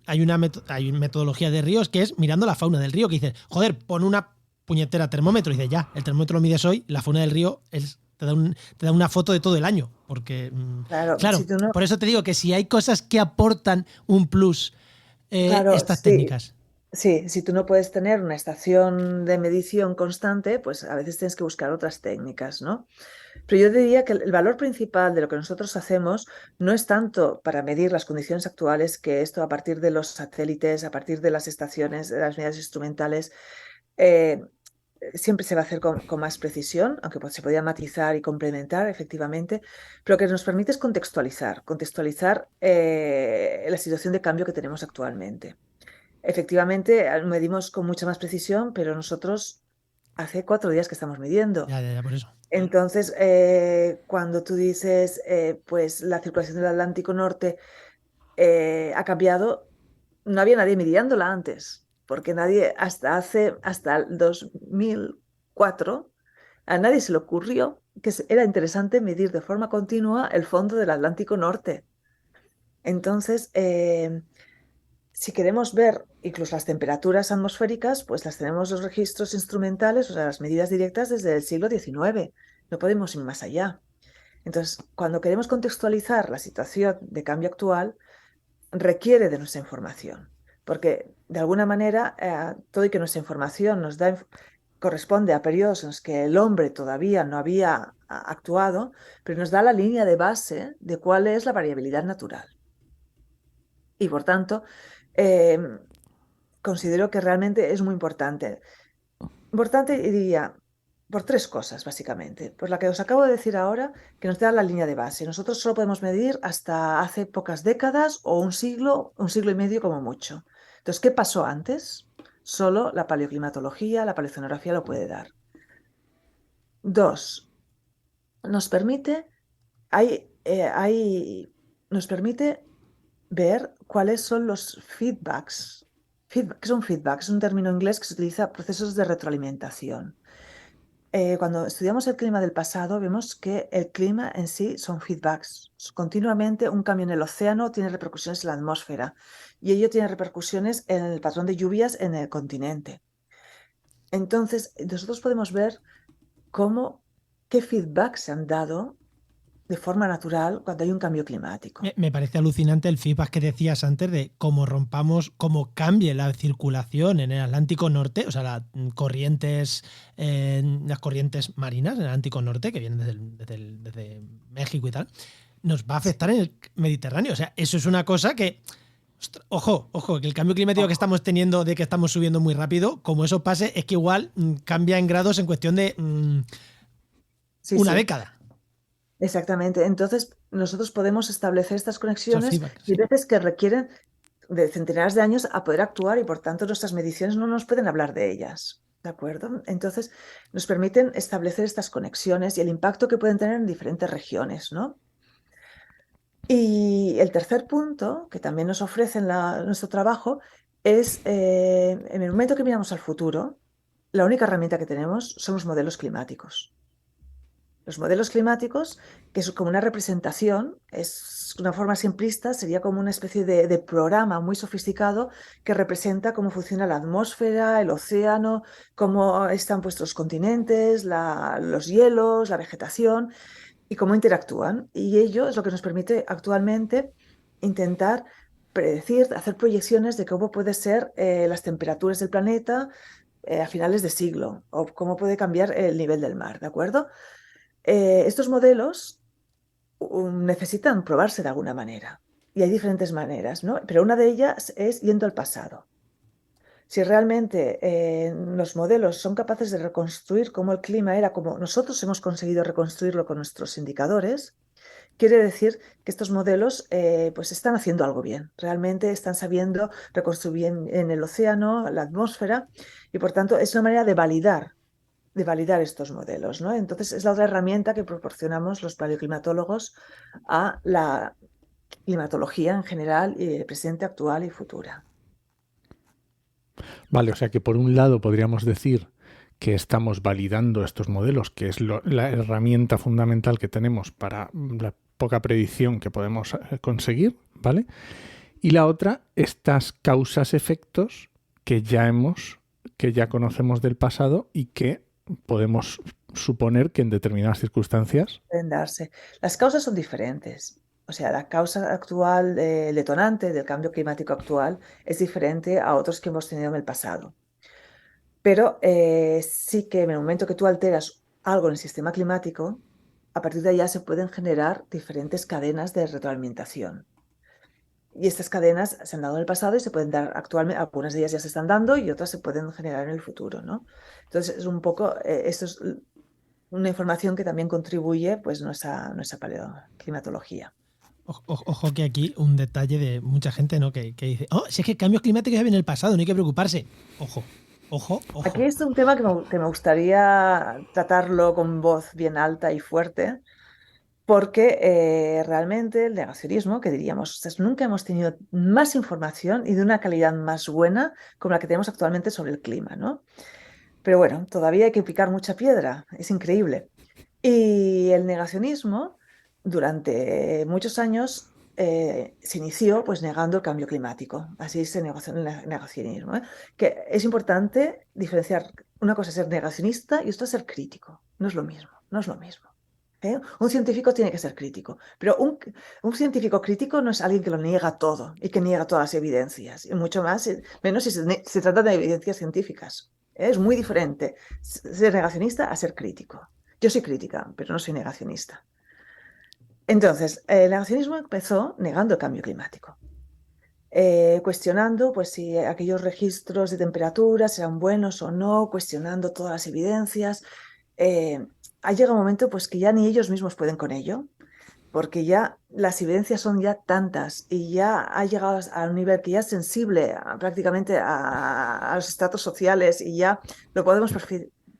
hay una metodología de ríos que es mirando la fauna del río, que dices, joder, pon una puñetera termómetro, y dices, ya, el termómetro lo mides hoy, la fauna del río te da una foto de todo el año, porque, Claro, claro, si tú no... por eso te digo que si hay cosas que aportan un plus, Claro, estas sí. técnicas. Sí, si tú no puedes tener una estación de medición constante, pues a veces tienes que buscar otras técnicas, ¿no? Pero yo diría que el valor principal de lo que nosotros hacemos no es tanto para medir las condiciones actuales, que esto a partir de los satélites, a partir de las estaciones, de las medidas instrumentales, eh, siempre se va a hacer con más precisión, aunque pues, se podría matizar y complementar efectivamente, pero lo que nos permite es contextualizar la situación de cambio que tenemos actualmente. Efectivamente, medimos con mucha más precisión, pero nosotros hace 4 días que estamos midiendo. Ya, por eso. Entonces, cuando tú dices, pues la circulación del Atlántico Norte ha cambiado, no había nadie midiéndola antes, porque nadie, hasta el 2004, a nadie se le ocurrió que era interesante medir de forma continua el fondo del Atlántico Norte. Entonces, si queremos ver incluso las temperaturas atmosféricas, pues las tenemos los registros instrumentales, o sea, las medidas directas desde el siglo XIX. No podemos ir más allá. Entonces, cuando queremos contextualizar la situación de cambio actual, requiere de nuestra información, porque de alguna manera todo y que nuestra información corresponde a periodos en los que el hombre todavía no había actuado, pero nos da la línea de base de cuál es la variabilidad natural. Y por tanto, considero que realmente es muy importante. Importante, diría, por 3 cosas, básicamente. Por la que os acabo de decir ahora, que nos da la línea de base. Nosotros solo podemos medir hasta hace pocas décadas o un siglo y medio como mucho. Entonces, ¿qué pasó antes? Solo la paleoclimatología, la paleoceanografía lo puede dar. 2, nos permite, nos permite ver cuáles son los feedbacks. ¿Qué son feedbacks? Es un término inglés que se utiliza procesos de retroalimentación. Cuando estudiamos el clima del pasado, vemos que el clima en sí son feedbacks. Continuamente un cambio en el océano tiene repercusiones en la atmósfera y ello tiene repercusiones en el patrón de lluvias en el continente. Entonces, nosotros podemos ver qué feedbacks se han dado de forma natural cuando hay un cambio climático. Me parece alucinante el feedback que decías antes de cómo cómo cambie la circulación en el Atlántico Norte, o sea, las corrientes marinas en el Atlántico Norte, que vienen desde México y tal, nos va a afectar en el Mediterráneo. O sea, eso es una cosa que, ojo, que el cambio climático que estamos teniendo, de que estamos subiendo muy rápido, como eso pase, es que igual cambia en grados en cuestión de Sí, una sí. década. Exactamente. Entonces, nosotros podemos establecer estas conexiones Feedback, y sí. veces que requieren de centenares de años a poder actuar y por tanto nuestras mediciones no nos pueden hablar de ellas. ¿De acuerdo? Entonces, nos permiten establecer estas conexiones y el impacto que pueden tener en diferentes regiones, ¿no? Y el tercer punto, que también nos ofrece nuestro trabajo, es en el momento que miramos al futuro, la única herramienta que tenemos son los modelos climáticos. Los modelos climáticos, que es como una representación, es una forma simplista, sería como una especie de programa muy sofisticado que representa cómo funciona la atmósfera, el océano, cómo están puestos los continentes, los hielos, la vegetación y cómo interactúan. Y ello es lo que nos permite actualmente intentar predecir, hacer proyecciones de cómo puede ser las temperaturas del planeta a finales de siglo o cómo puede cambiar el nivel del mar, ¿de acuerdo? Estos modelos necesitan probarse de alguna manera y hay diferentes maneras, ¿no? Pero una de ellas es yendo al pasado. Si realmente los modelos son capaces de reconstruir cómo el clima era, como nosotros hemos conseguido reconstruirlo con nuestros indicadores, quiere decir que estos modelos pues están haciendo algo bien. Realmente están sabiendo reconstruir bien en el océano, la atmósfera, y por tanto es una manera de validar de validar estos modelos, ¿no? Entonces, es la otra herramienta que proporcionamos los paleoclimatólogos a la climatología en general, presente, actual y futura. Vale, o sea que por un lado podríamos decir que estamos validando estos modelos, que es la herramienta fundamental que tenemos para la poca predicción que podemos conseguir, ¿vale? Y la otra, estas causas-efectos que ya conocemos del pasado y que podemos suponer que en determinadas circunstancias. Pueden darse. Las causas son diferentes. O sea, la causa actual, el detonante del cambio climático actual es diferente a otros que hemos tenido en el pasado. Pero sí que en el momento que tú alteras algo en el sistema climático, a partir de allá se pueden generar diferentes cadenas de retroalimentación. Y estas cadenas se han dado en el pasado y se pueden dar actualmente, algunas de ellas ya se están dando y otras se pueden generar en el futuro, ¿no? Entonces, es un poco, esto es una información que también contribuye, pues, nuestra paleoclimatología. Ojo que aquí un detalle de mucha gente, ¿no? Que dice, oh, si es que cambios climáticos ya vienen en el pasado, no hay que preocuparse. Ojo. Aquí es un tema que me gustaría tratarlo con voz bien alta y fuerte, porque realmente el negacionismo, que diríamos, "Ostras, nunca hemos tenido más información y de una calidad más buena como la que tenemos actualmente sobre el clima, ¿no? Pero bueno, todavía hay que picar mucha piedra, es increíble. Y el negacionismo, durante muchos años, se inició pues negando el cambio climático. Así se negoció el negacionismo, ¿eh? Que es importante diferenciar. Una cosa es ser negacionista y otra es ser crítico. No es lo mismo, no es lo mismo. ¿Eh? Un científico tiene que ser crítico, pero un científico crítico no es alguien que lo niega todo y que niega todas las evidencias, y mucho más, menos si se trata de evidencias científicas. Es muy diferente ser negacionista a ser crítico. Yo soy crítica, pero no soy negacionista. Entonces, el negacionismo empezó negando el cambio climático, cuestionando pues, si aquellos registros de temperaturas eran buenos o no, cuestionando todas las evidencias. Ha llegado un momento pues, que ya ni ellos mismos pueden con ello, porque ya las evidencias son ya tantas y ya ha llegado a un nivel que ya es sensible prácticamente a los estratos sociales y ya lo podemos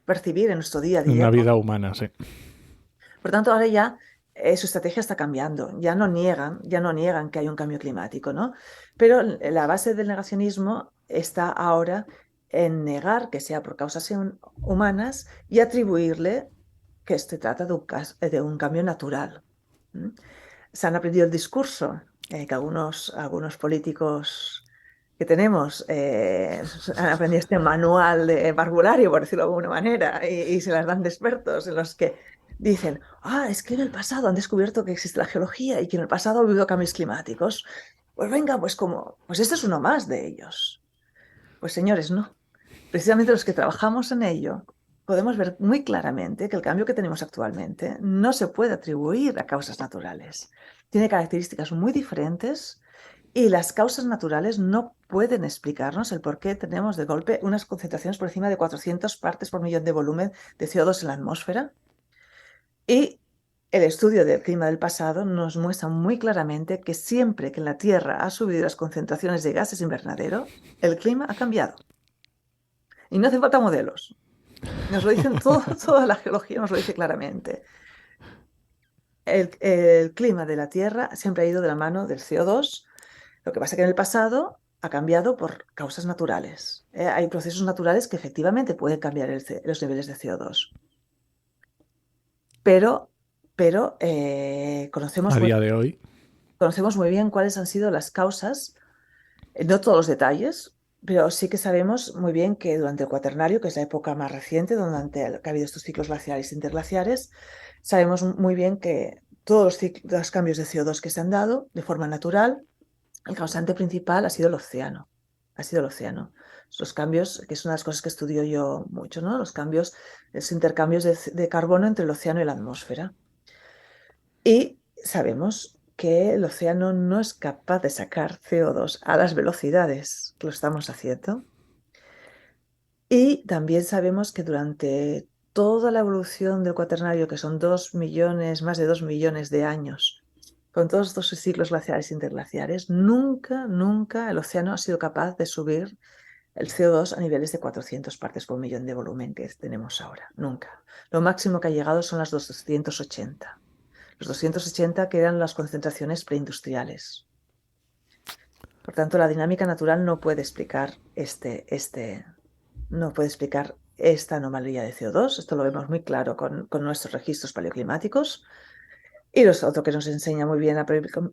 percibir en nuestro día a En día. una vida humana, sí. Por tanto, ahora ya su estrategia está cambiando, ya no niegan que hay un cambio climático, ¿no? Pero la base del negacionismo está ahora en negar que sea por causas humanas y atribuirle que se trata de un cambio natural. Se han aprendido el discurso, que algunos políticos que tenemos han aprendido este manual de parvulario, por decirlo de alguna manera, y se las dan de expertos en los que dicen, es que en el pasado han descubierto que existe la geología y que en el pasado ha habido cambios climáticos. Pues venga, pues este es uno más de ellos. Pues señores, no. Precisamente los que trabajamos en ello podemos ver muy claramente que el cambio que tenemos actualmente no se puede atribuir a causas naturales. Tiene características muy diferentes y las causas naturales no pueden explicarnos el por qué tenemos de golpe unas concentraciones por encima de 400 partes por millón de volumen de CO2 en la atmósfera. Y el estudio del clima del pasado nos muestra muy claramente que siempre que en la Tierra ha subido las concentraciones de gases invernadero, el clima ha cambiado. Y no hace falta modelos. Nos lo dicen toda la geología, nos lo dice claramente. El clima de la Tierra siempre ha ido de la mano del CO2. Lo que pasa es que en el pasado ha cambiado por causas naturales. Hay procesos naturales que efectivamente pueden cambiar los niveles de CO2. Pero conocemos A día de hoy. conocemos muy bien cuáles han sido las causas, no todos los detalles, pero sí que sabemos muy bien que durante el Cuaternario, que es la época más reciente, donde ha habido estos ciclos glaciares e interglaciares, sabemos muy bien que todos los cambios de CO2 que se han dado de forma natural, el causante principal ha sido el océano. Ha sido el océano. Los cambios, que es una de las cosas que estudio yo mucho, ¿no? Los cambios, los intercambios de carbono entre el océano y la atmósfera. Y sabemos que el océano no es capaz de sacar CO2 a las velocidades que lo estamos haciendo. Y también sabemos que durante toda la evolución del Cuaternario, que son 2 millones, más de 2 millones de años, con todos estos ciclos glaciares e interglaciares, nunca el océano ha sido capaz de subir el CO2 a niveles de 400 partes por millón de volumen que tenemos ahora. Nunca. Lo máximo que ha llegado son las 280. Los 280 que eran las concentraciones preindustriales. Por tanto, la dinámica natural no puede explicar no puede explicar esta anomalía de CO2. Esto lo vemos muy claro con nuestros registros paleoclimáticos. Y lo otro que nos enseña muy bien la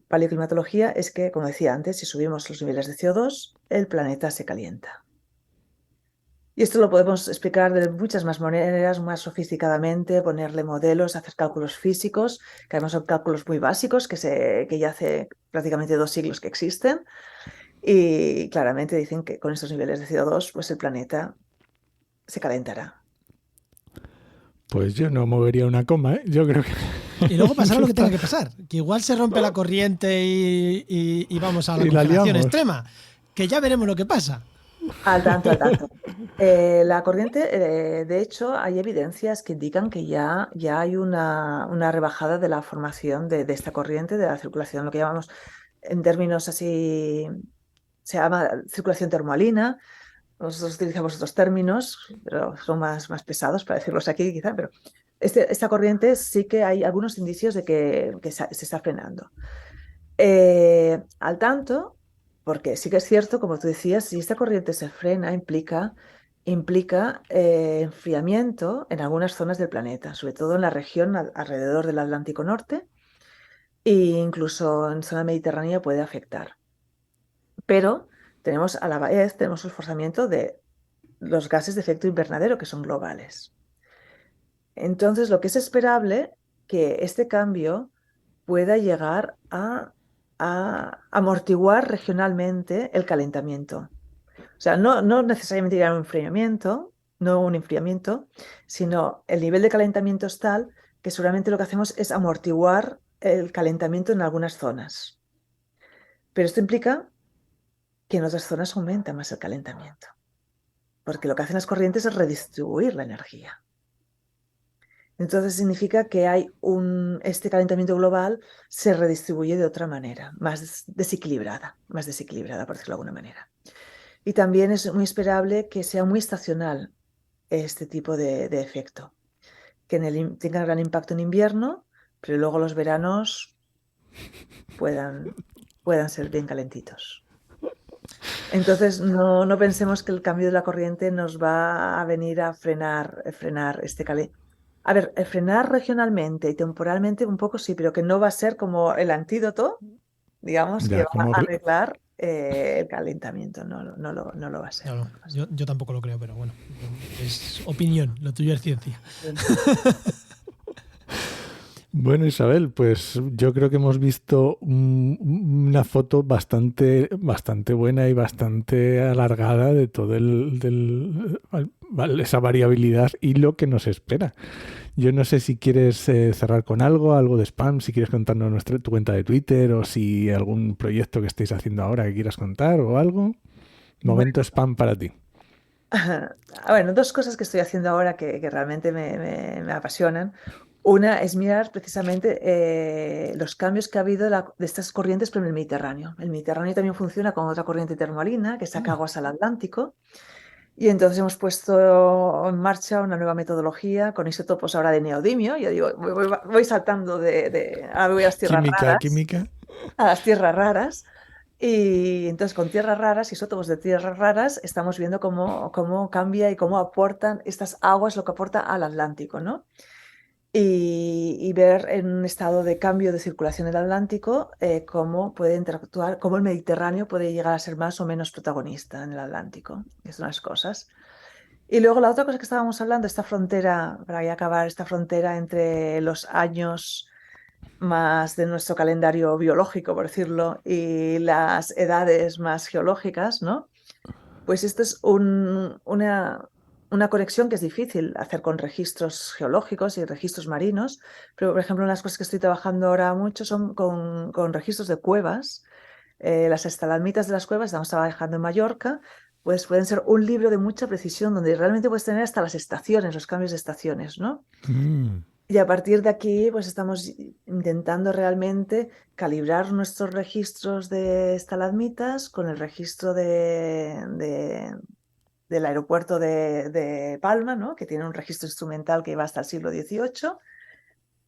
paleoclimatología es que, como decía antes, si subimos los niveles de CO2, el planeta se calienta. Y esto lo podemos explicar de muchas más maneras, más sofisticadamente, ponerle modelos, hacer cálculos físicos, que además son cálculos muy básicos, que ya hace prácticamente 2 siglos que existen. Y claramente dicen que con estos niveles de CO2, pues el planeta se calentará. Pues yo no movería una coma, ¿eh? Yo creo que... Y luego pasará lo que tenga que pasar, que igual se rompe la corriente y vamos a la Y la congelación liamos. extrema, que ya veremos lo que pasa. Al tanto, al tanto. La corriente, de hecho, hay evidencias que indican que ya hay una rebajada de la formación de esta corriente, de la circulación, lo que llamamos en términos así, se llama circulación termohalina. Nosotros utilizamos otros términos, pero son más pesados para decirlos aquí quizá, pero esta corriente sí que hay algunos indicios de que se está frenando. Al tanto, porque sí que es cierto, como tú decías, si esta corriente se frena, implica enfriamiento en algunas zonas del planeta, sobre todo en la región alrededor del Atlántico Norte e incluso en zona mediterránea puede afectar. Pero a la vez tenemos el forzamiento de los gases de efecto invernadero que son globales. Entonces, lo que es esperable que este cambio pueda llegar a amortiguar regionalmente el calentamiento. O sea, no necesariamente llegar a un enfriamiento, no un enfriamiento, sino el nivel de calentamiento es tal que seguramente lo que hacemos es amortiguar el calentamiento en algunas zonas. Pero esto implica que en otras zonas aumenta más el calentamiento, porque lo que hacen las corrientes es redistribuir la energía. Entonces significa que este calentamiento global se redistribuye de otra manera, más desequilibrada, por decirlo de alguna manera. Y también es muy esperable que sea muy estacional este tipo de efecto, que tenga gran impacto en invierno, pero luego los veranos puedan ser bien calentitos. Entonces no pensemos que el cambio de la corriente nos va a venir a frenar este calentamiento. A ver, frenar regionalmente y temporalmente un poco sí, pero que no va a ser como el antídoto, digamos, que Ya, va a arreglar el calentamiento. No lo va a ser. No, yo tampoco lo creo, pero bueno, es opinión, lo tuyo es ciencia. Bueno, Isabel, pues yo creo que hemos visto una foto bastante buena y bastante alargada de todo esa variabilidad y lo que nos espera. Yo no sé si quieres cerrar con algo de spam, si quieres contarnos tu cuenta de Twitter o si algún proyecto que estéis haciendo ahora que quieras contar o algo. Momento spam para ti. Bueno, 2 cosas que estoy haciendo ahora que realmente me apasionan. Una es mirar precisamente los cambios que ha habido de estas corrientes pero en el Mediterráneo. El Mediterráneo también funciona con otra corriente termohalina que saca aguas al Atlántico. Y entonces hemos puesto en marcha una nueva metodología con isótopos ahora de neodimio. Yo digo, voy saltando ahora voy a las tierras raras. Química. A las tierras raras. Y entonces con tierras raras, isótopos de tierras raras, estamos viendo cómo cambia y cómo aportan estas aguas, lo que aporta al Atlántico, ¿no? Y ver en un estado de cambio de circulación en el Atlántico cómo puede interactuar, cómo el Mediterráneo puede llegar a ser más o menos protagonista en el Atlántico. Es son las cosas. Y luego la otra cosa que estábamos hablando, esta frontera, para ya acabar, esta frontera entre los años más de nuestro calendario biológico, por decirlo, y las edades más geológicas, ¿no? Pues esto es una conexión que es difícil hacer con registros geológicos y registros marinos, pero por ejemplo, una de las cosas que estoy trabajando ahora mucho son con registros de cuevas. Las estalagmitas de las cuevas, estamos trabajando en Mallorca, pues pueden ser un libro de mucha precisión donde realmente puedes tener hasta las estaciones, los cambios de estaciones, ¿no? Y a partir de aquí, pues estamos intentando realmente calibrar nuestros registros de estalagmitas con el registro de del aeropuerto de Palma, ¿no? Que tiene un registro instrumental que va hasta el siglo XVIII,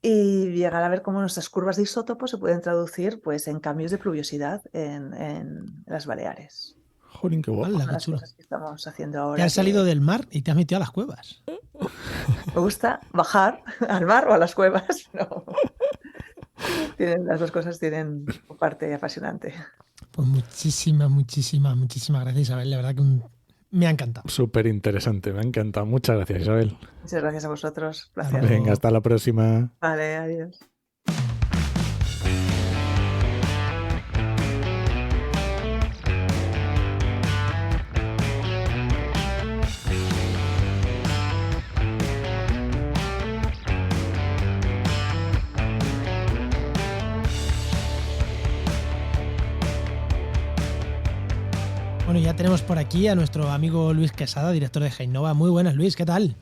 y llegar a ver cómo nuestras curvas de isótopos se pueden traducir pues, en cambios de pluviosidad en las Baleares. Jolín, qué guapo. ¡Hala, Son qué las chulo! cosas que estamos haciendo Te ahora. has salido del mar y te has metido a las cuevas. Me gusta bajar al mar o a las cuevas, pero las dos cosas tienen su parte apasionante. Pues muchísimas gracias, Isabel. La verdad que me ha encantado. Súper interesante, me ha encantado. Muchas gracias, Isabel. Muchas gracias a vosotros. Hasta Gracias. luego. Venga, hasta la próxima. Vale, adiós. Bueno, ya tenemos por aquí a nuestro amigo Luis Quesada, director de Heinova. Muy buenas, Luis, ¿qué tal?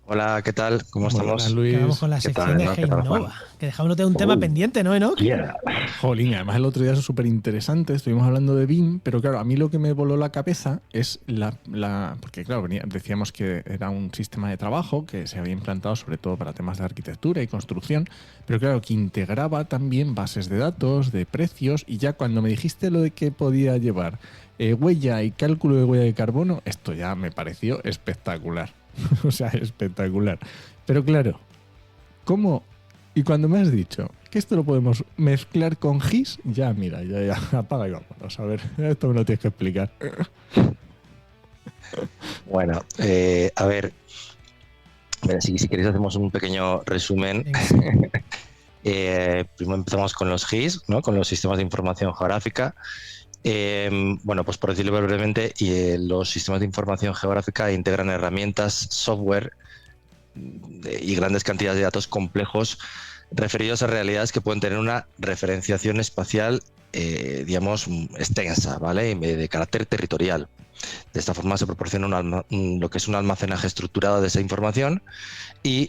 Hola, ¿qué tal? ¿Cómo Muy buenas, estamos? Luis. Que vamos con la ¿Qué sección tal, de no? ¿Qué tal, Juan? Heinova. Que dejamos un tema pendiente, ¿no, Enoch? Yeah. Jolín, además el otro día es súper interesante, estuvimos hablando de BIM, pero claro, a mí lo que me voló la cabeza es porque claro, decíamos que era un sistema de trabajo que se había implantado sobre todo para temas de arquitectura y construcción, pero claro, que integraba también bases de datos, de precios, y ya cuando me dijiste lo de que podía llevar huella y cálculo de huella de carbono, esto ya me pareció espectacular. O sea, espectacular. Pero claro, ¿cómo? Y cuando me has dicho que esto lo podemos mezclar con GIS, ya mira, ya, apaga y vámonos. A ver, esto me lo tienes que explicar. Bueno, a ver, si queréis hacemos un pequeño resumen. Venga. Primero empezamos con los GIS, ¿no? Con los sistemas de información geográfica. Bueno, pues por decirlo brevemente, los sistemas de información geográfica integran herramientas, software y grandes cantidades de datos complejos referidos a realidades que pueden tener una referenciación espacial, digamos, extensa, ¿vale? De carácter territorial. De esta forma se proporciona lo que es un almacenaje estructurado de esa información y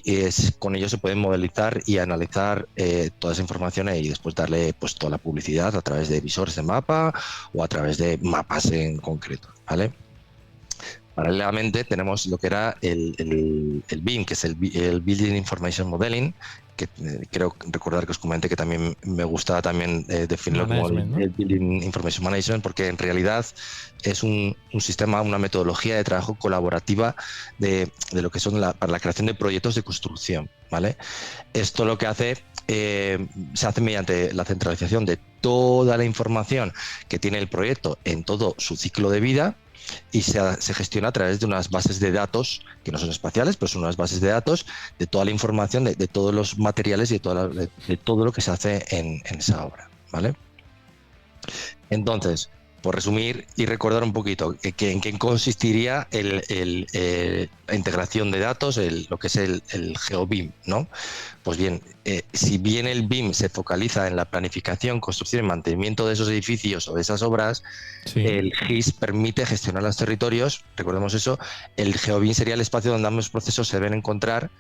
con ello se puede modelizar y analizar toda esa información y después darle pues, toda la publicidad a través de visores de mapa o a través de mapas en concreto, ¿vale? Paralelamente tenemos lo que era el BIM, que es el Building Information Modeling, que creo recordar que os comenté que también me gusta también definirlo como el Building Information Management, porque en realidad es un sistema, una metodología de trabajo colaborativa de lo que son para la creación de proyectos de construcción, ¿vale? Esto lo que hace se hace mediante la centralización de toda la información que tiene el proyecto en todo su ciclo de vida, y se gestiona a través de unas bases de datos que no son espaciales, pero son unas bases de datos de toda la información, de todos los materiales y de todo lo que se hace en esa obra, ¿vale? Entonces, por resumir y recordar un poquito en qué consistiría la integración de datos, lo que es el GeoBIM, ¿no? Pues bien, si bien el BIM se focaliza en la planificación, construcción y mantenimiento de esos edificios o de esas obras, Sí. el GIS permite gestionar los territorios. Recordemos eso. El GeoBIM sería el espacio donde ambos procesos se deben encontrar,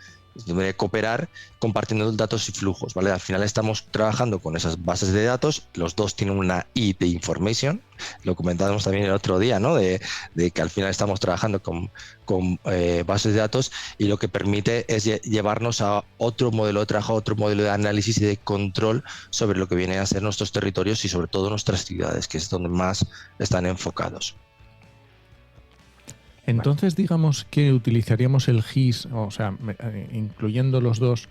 deben cooperar compartiendo datos y flujos, ¿vale? Al final estamos trabajando con esas bases de datos, los dos tienen una I de information, lo comentábamos también el otro día, ¿no? De que al final estamos trabajando con bases de datos, y lo que permite es llevarnos a otro modelo de trabajo, otro modelo de análisis y de control sobre lo que vienen a ser nuestros territorios y sobre todo nuestras ciudades, que es donde más están enfocados. Entonces, digamos que utilizaríamos el GIS, o sea, incluyendo los dos,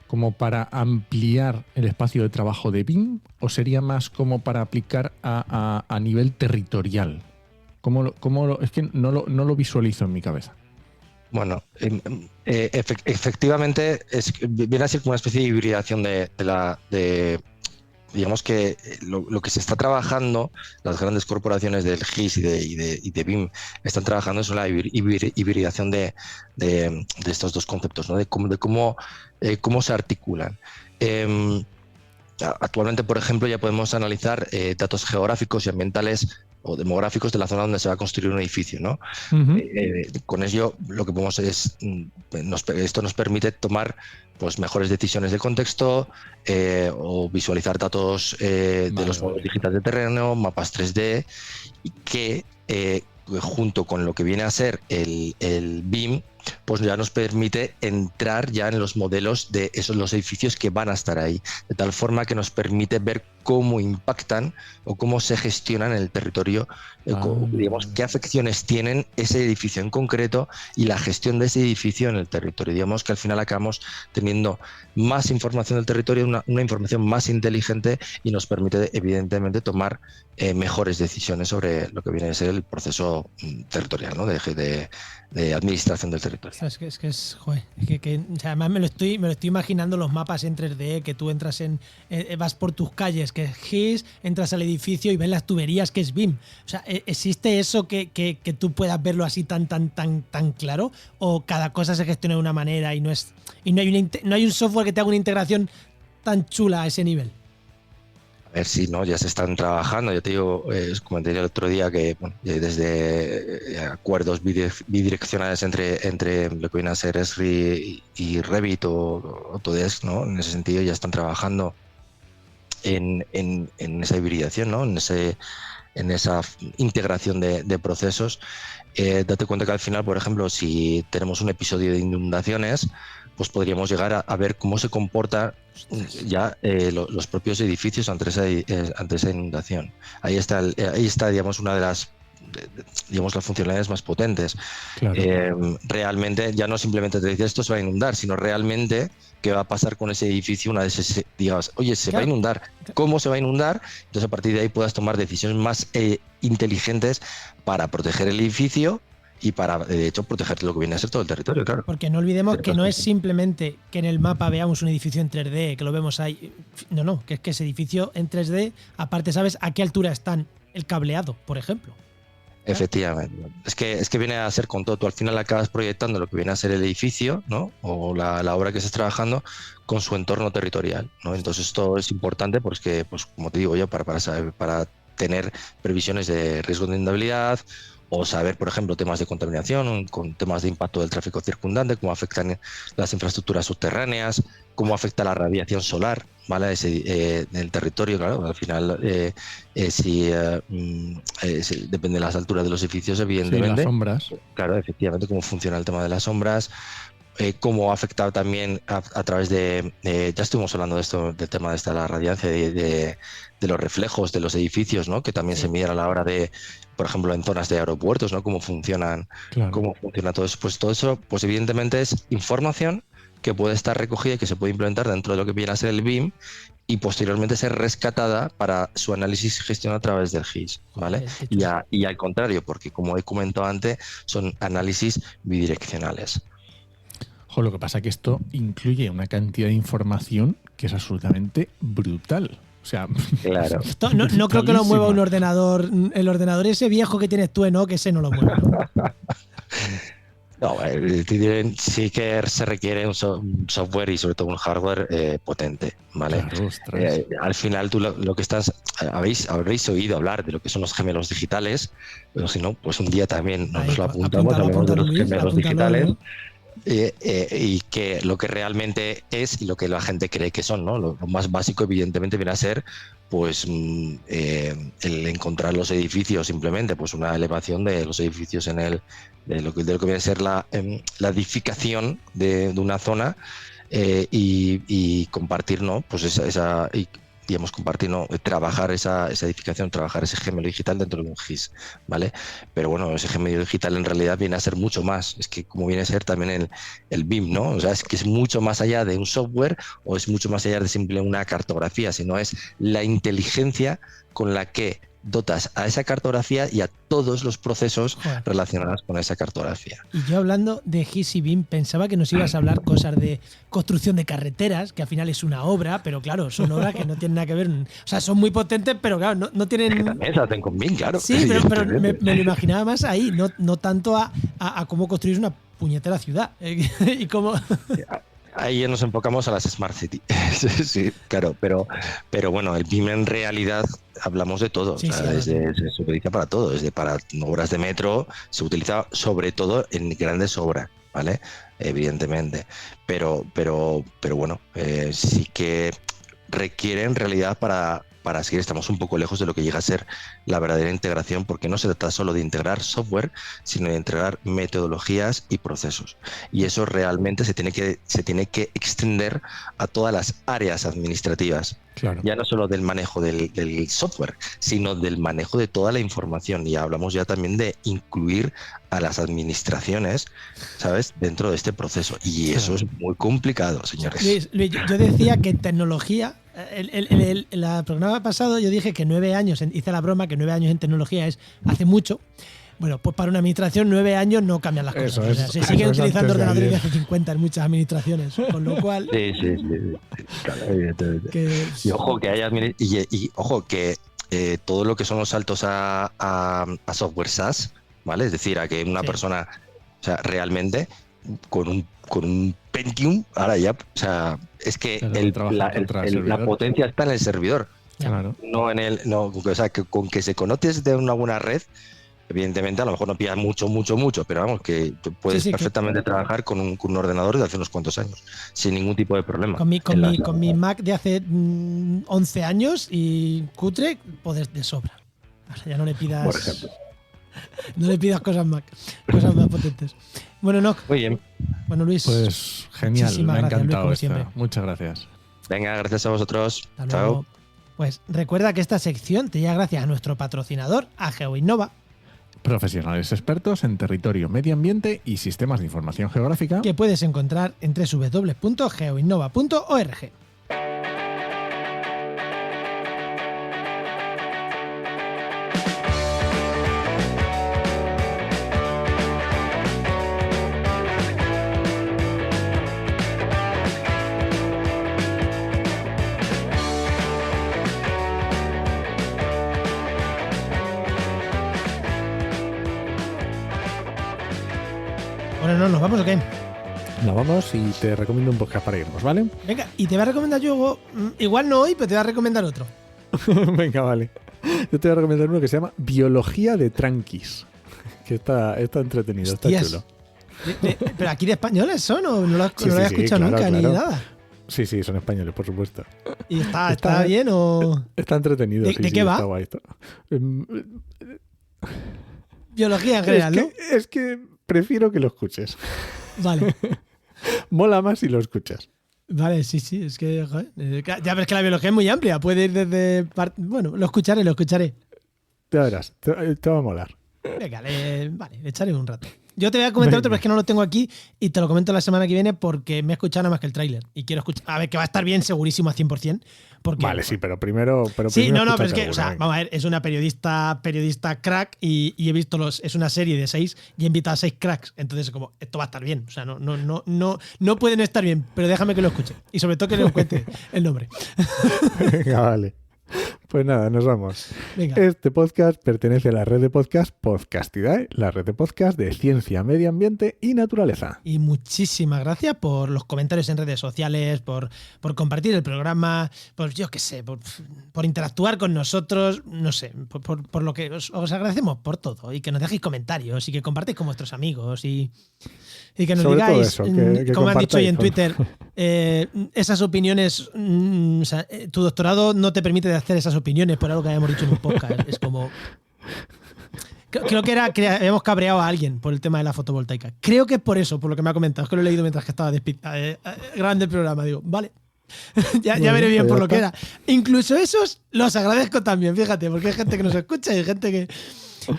como para ampliar el espacio de trabajo de BIM, o sería más como para aplicar a nivel territorial. Es que no lo visualizo en mi cabeza. Bueno, efectivamente viene a ser como una especie de hibridación digamos que lo que se está trabajando, las grandes corporaciones del GIS y de BIM están trabajando es la hibridación de estos dos conceptos, ¿no? De cómo se articulan. Actualmente, por ejemplo, ya podemos analizar datos geográficos y ambientales o demográficos de la zona donde se va a construir un edificio, ¿no? Uh-huh. Con ello lo que podemos esto nos permite tomar pues mejores decisiones de contexto o visualizar datos de los modelos digitales de terreno, mapas 3D, y que junto con lo que viene a ser el BIM, pues ya nos permite entrar ya en los modelos de los edificios que van a estar ahí, de tal forma que nos permite ver cómo impactan o cómo se gestionan en el territorio, digamos, qué afecciones tienen ese edificio en concreto y la gestión de ese edificio en el territorio. Digamos que al final acabamos teniendo más información del territorio, una información más inteligente, y nos permite evidentemente tomar mejores decisiones sobre lo que viene a ser el proceso territorial, ¿no? de administración del territorio. Es que joder, o sea, además me lo estoy imaginando los mapas en 3D, que tú entras vas por tus calles, que es GIS, entras al edificio y ves las tuberías, que es BIM. O sea, ¿existe eso que tú puedas verlo así tan claro? ¿O cada cosa se gestiona de una manera y no hay un software que te haga una integración tan chula a ese nivel? A ver si no, ya se están trabajando. Yo te digo, os comenté el otro día que desde acuerdos bidireccionales entre lo que viene a ser Esri y Revit o Autodesk, ¿no? En ese sentido ya están trabajando en esa hibridación, ¿no? En esa integración de procesos. Date cuenta que al final, por ejemplo, si tenemos un episodio de inundaciones, pues podríamos llegar a ver cómo se comportan ya los propios edificios ante esa inundación. Ahí está, digamos, una de las funcionalidades más potentes. Claro. Realmente ya no simplemente te dice esto se va a inundar, sino realmente qué va a pasar con ese edificio una vez digas, oye, se va a inundar, ¿cómo se va a inundar? Entonces a partir de ahí puedas tomar decisiones más inteligentes para proteger el edificio y para, de hecho, proteger lo que viene a ser todo el territorio, claro. Porque no olvidemos que no es simplemente que en el mapa veamos un edificio en 3D, que lo vemos ahí. No, que es que ese edificio en 3D, aparte sabes a qué altura están el cableado, por ejemplo. Efectivamente. Es que viene a ser con todo. Tú al final acabas proyectando lo que viene a ser el edificio, ¿no? O la obra que estás trabajando con su entorno territorial, ¿no? Entonces esto es importante porque, pues como te digo yo, para tener previsiones de riesgo de inundabilidad, o saber, por ejemplo, temas de contaminación, con temas de impacto del tráfico circundante, cómo afectan las infraestructuras subterráneas, cómo afecta la radiación solar, ¿vale? El territorio, claro, al final depende de las alturas de los edificios, evidentemente. Sí, las sombras. Claro, efectivamente, cómo funciona el tema de las sombras, cómo afecta también a través de... ya estuvimos hablando de esto, del tema de la radiancia, de los reflejos de los edificios, ¿no? Que también se miden a la hora de, por ejemplo, en zonas de aeropuertos, ¿no? Cómo funciona todo eso. Pues todo eso, pues evidentemente es información que puede estar recogida y que se puede implementar dentro de lo que viene a ser el BIM y posteriormente ser rescatada para su análisis y gestión a través del GIS, ¿vale? Y al contrario, porque como he comentado antes, son análisis bidireccionales. Lo que pasa es que esto incluye una cantidad de información que es absolutamente brutal. O sea, claro. Esto no creo que lo mueva un ordenador. El ordenador ese viejo que tienes tú, que ese no lo mueve, ¿no? No, sí que se requiere un software y sobre todo un hardware potente, ¿vale? Claro, al final tú lo que habréis oído hablar de lo que son los gemelos digitales, pero si no, pues un día también nos lo apuntamos, hablamos de los gemelos digitales. ¿No? Y que lo que realmente es y lo que la gente cree que son, ¿no? Lo más básico evidentemente viene a ser pues el encontrar los edificios, simplemente pues una elevación de los edificios de lo que viene a ser la edificación de una zona y compartir, ¿no? Pues trabajar esa edificación, trabajar ese gemelo digital dentro de un GIS, ¿vale? Pero bueno, ese gemelo digital en realidad viene a ser mucho más, es que como viene a ser también el BIM, ¿no? O sea, es que es mucho más allá de un software o es mucho más allá de simple una cartografía, sino es la inteligencia con la que dotas a esa cartografía y a todos los procesos relacionados con esa cartografía. Y yo hablando de GIS y BIM pensaba que nos ibas a hablar cosas de construcción de carreteras, que al final es una obra, pero claro, son obras que no tienen nada que ver. O sea, son muy potentes, pero claro, no tienen... Que también se hacen con BIM, claro. Sí, pero me lo imaginaba más ahí, no tanto a cómo construir una puñetera ciudad. Y cómo... Ahí nos enfocamos a las Smart City. Sí, claro, pero bueno, el BIM en realidad hablamos de todo. Sí, o sea, se utiliza para todo, desde para obras de metro, se utiliza sobre todo en grandes obras, ¿vale? Evidentemente. Pero bueno, sí que requiere en realidad para para seguir, estamos un poco lejos de lo que llega a ser la verdadera integración, porque no se trata solo de integrar software, sino de integrar metodologías y procesos. Y eso realmente se tiene que extender a todas las áreas administrativas. Claro. Ya no solo del manejo del software, sino del manejo de toda la información. Y hablamos ya también de incluir a las administraciones, ¿sabes?, dentro de este proceso. Y eso es muy complicado, señores. Luis, yo decía que en tecnología, el programa pasado yo dije que 9 años, hice la broma que 9 años en tecnología es hace mucho. Bueno, pues para una administración 9 años no cambian las cosas. O sea, se siguen utilizando ordenadores de hace 50 en muchas administraciones, con lo cual... Sí. Claro, evidentemente. Y ojo que hay ojo que todo lo que son los saltos a software SaaS, ¿vale? Es decir, a que una persona, o sea, realmente con un Pentium, ahora ya, o sea, es que la potencia está en el servidor. Claro. O sea, que con que se conectes de una buena red, evidentemente a lo mejor no pilla mucho, pero vamos, que puedes perfectamente trabajar con un ordenador de hace unos cuantos años, sin ningún tipo de problema. Con mi Mac de hace 11 años y cutre, poder de sobra. O sea, ya no le pidas... Por ejemplo. No le pidas cosas más potentes. Bueno, Enoch. Muy bien. Bueno, Luis. Pues genial, me ha encantado Luis, esto. Muchas gracias. Venga, gracias a vosotros. Chao. Pues recuerda que esta sección te llega gracias a nuestro patrocinador, a GeoInnova. Profesionales expertos en territorio, medio ambiente y sistemas de información geográfica. Que puedes encontrar en www.geoinnova.org. Bueno, ¿nos vamos o qué? Nos vamos y te recomiendo un podcast para irnos, ¿vale? Venga, y te voy a recomendar yo, igual no hoy, pero te voy a recomendar otro. Venga, vale. Yo te voy a recomendar uno que se llama Biología de Tranquis, que está entretenido, Hostias. está chulo. ¿Pero aquí de españoles son o no lo has escuchado claro, nunca ni claro. nada? Sí, son españoles, por supuesto. ¿Y está bien o...? Está entretenido. ¿De qué va? Está guay. Biología en general, ¿no? Es que prefiero que lo escuches. Vale. Mola más si lo escuchas. Vale, sí, es que, joder, ya ves que la biología es muy amplia, puede ir desde... Bueno, lo escucharé. Ya verás, te va a molar. Venga, le echaré un rato. Yo te voy a comentar otro, pero es que no lo tengo aquí y te lo comento la semana que viene porque me he escuchado nada más que el tráiler y quiero escuchar. A ver, que va a estar bien segurísimo a 100%. Porque, vale, sí, pero primero. Sí, primero pero es que, alguna, o sea, venga. vamos a ver, es una periodista crack y he visto es una serie de 6 y he invitado a 6 cracks. Entonces, como, esto va a estar bien. O sea, no puede no estar bien, pero déjame que lo escuche. Y sobre todo que le cuente el nombre. Venga, vale. Pues nada, nos vamos. Venga. Este podcast pertenece a la red de podcast Podcastidae, la red de podcast de ciencia, medio ambiente y naturaleza. Y muchísimas gracias por los comentarios en redes sociales, por compartir el programa, por yo qué sé, por interactuar con nosotros, no sé, por lo que os agradecemos por todo y que nos dejéis comentarios y que compartáis con vuestros amigos y que nos Sobre todo digáis, eso, que como han dicho hoy en compartáis, Twitter, esas opiniones, o sea, tu doctorado no te permite de hacer esas opiniones por algo que hayamos dicho en un podcast. Es como... Creo que habíamos cabreado a alguien por el tema de la fotovoltaica. Creo que es por eso, por lo que me ha comentado. Es que lo he leído mientras que estaba grabando el programa. Digo, vale. ya veré bien por lo que era. Incluso esos los agradezco también, fíjate, porque hay gente que nos escucha y hay gente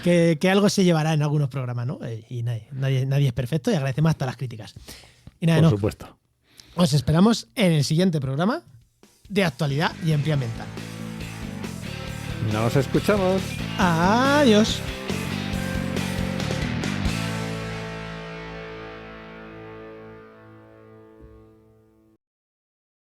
que algo se llevará en algunos programas, ¿no? Y nadie es perfecto y agradecemos hasta las críticas. Y nada, Por no. supuesto. Os esperamos en el siguiente programa de actualidad y empleo ambiental. Nos escuchamos. Adiós.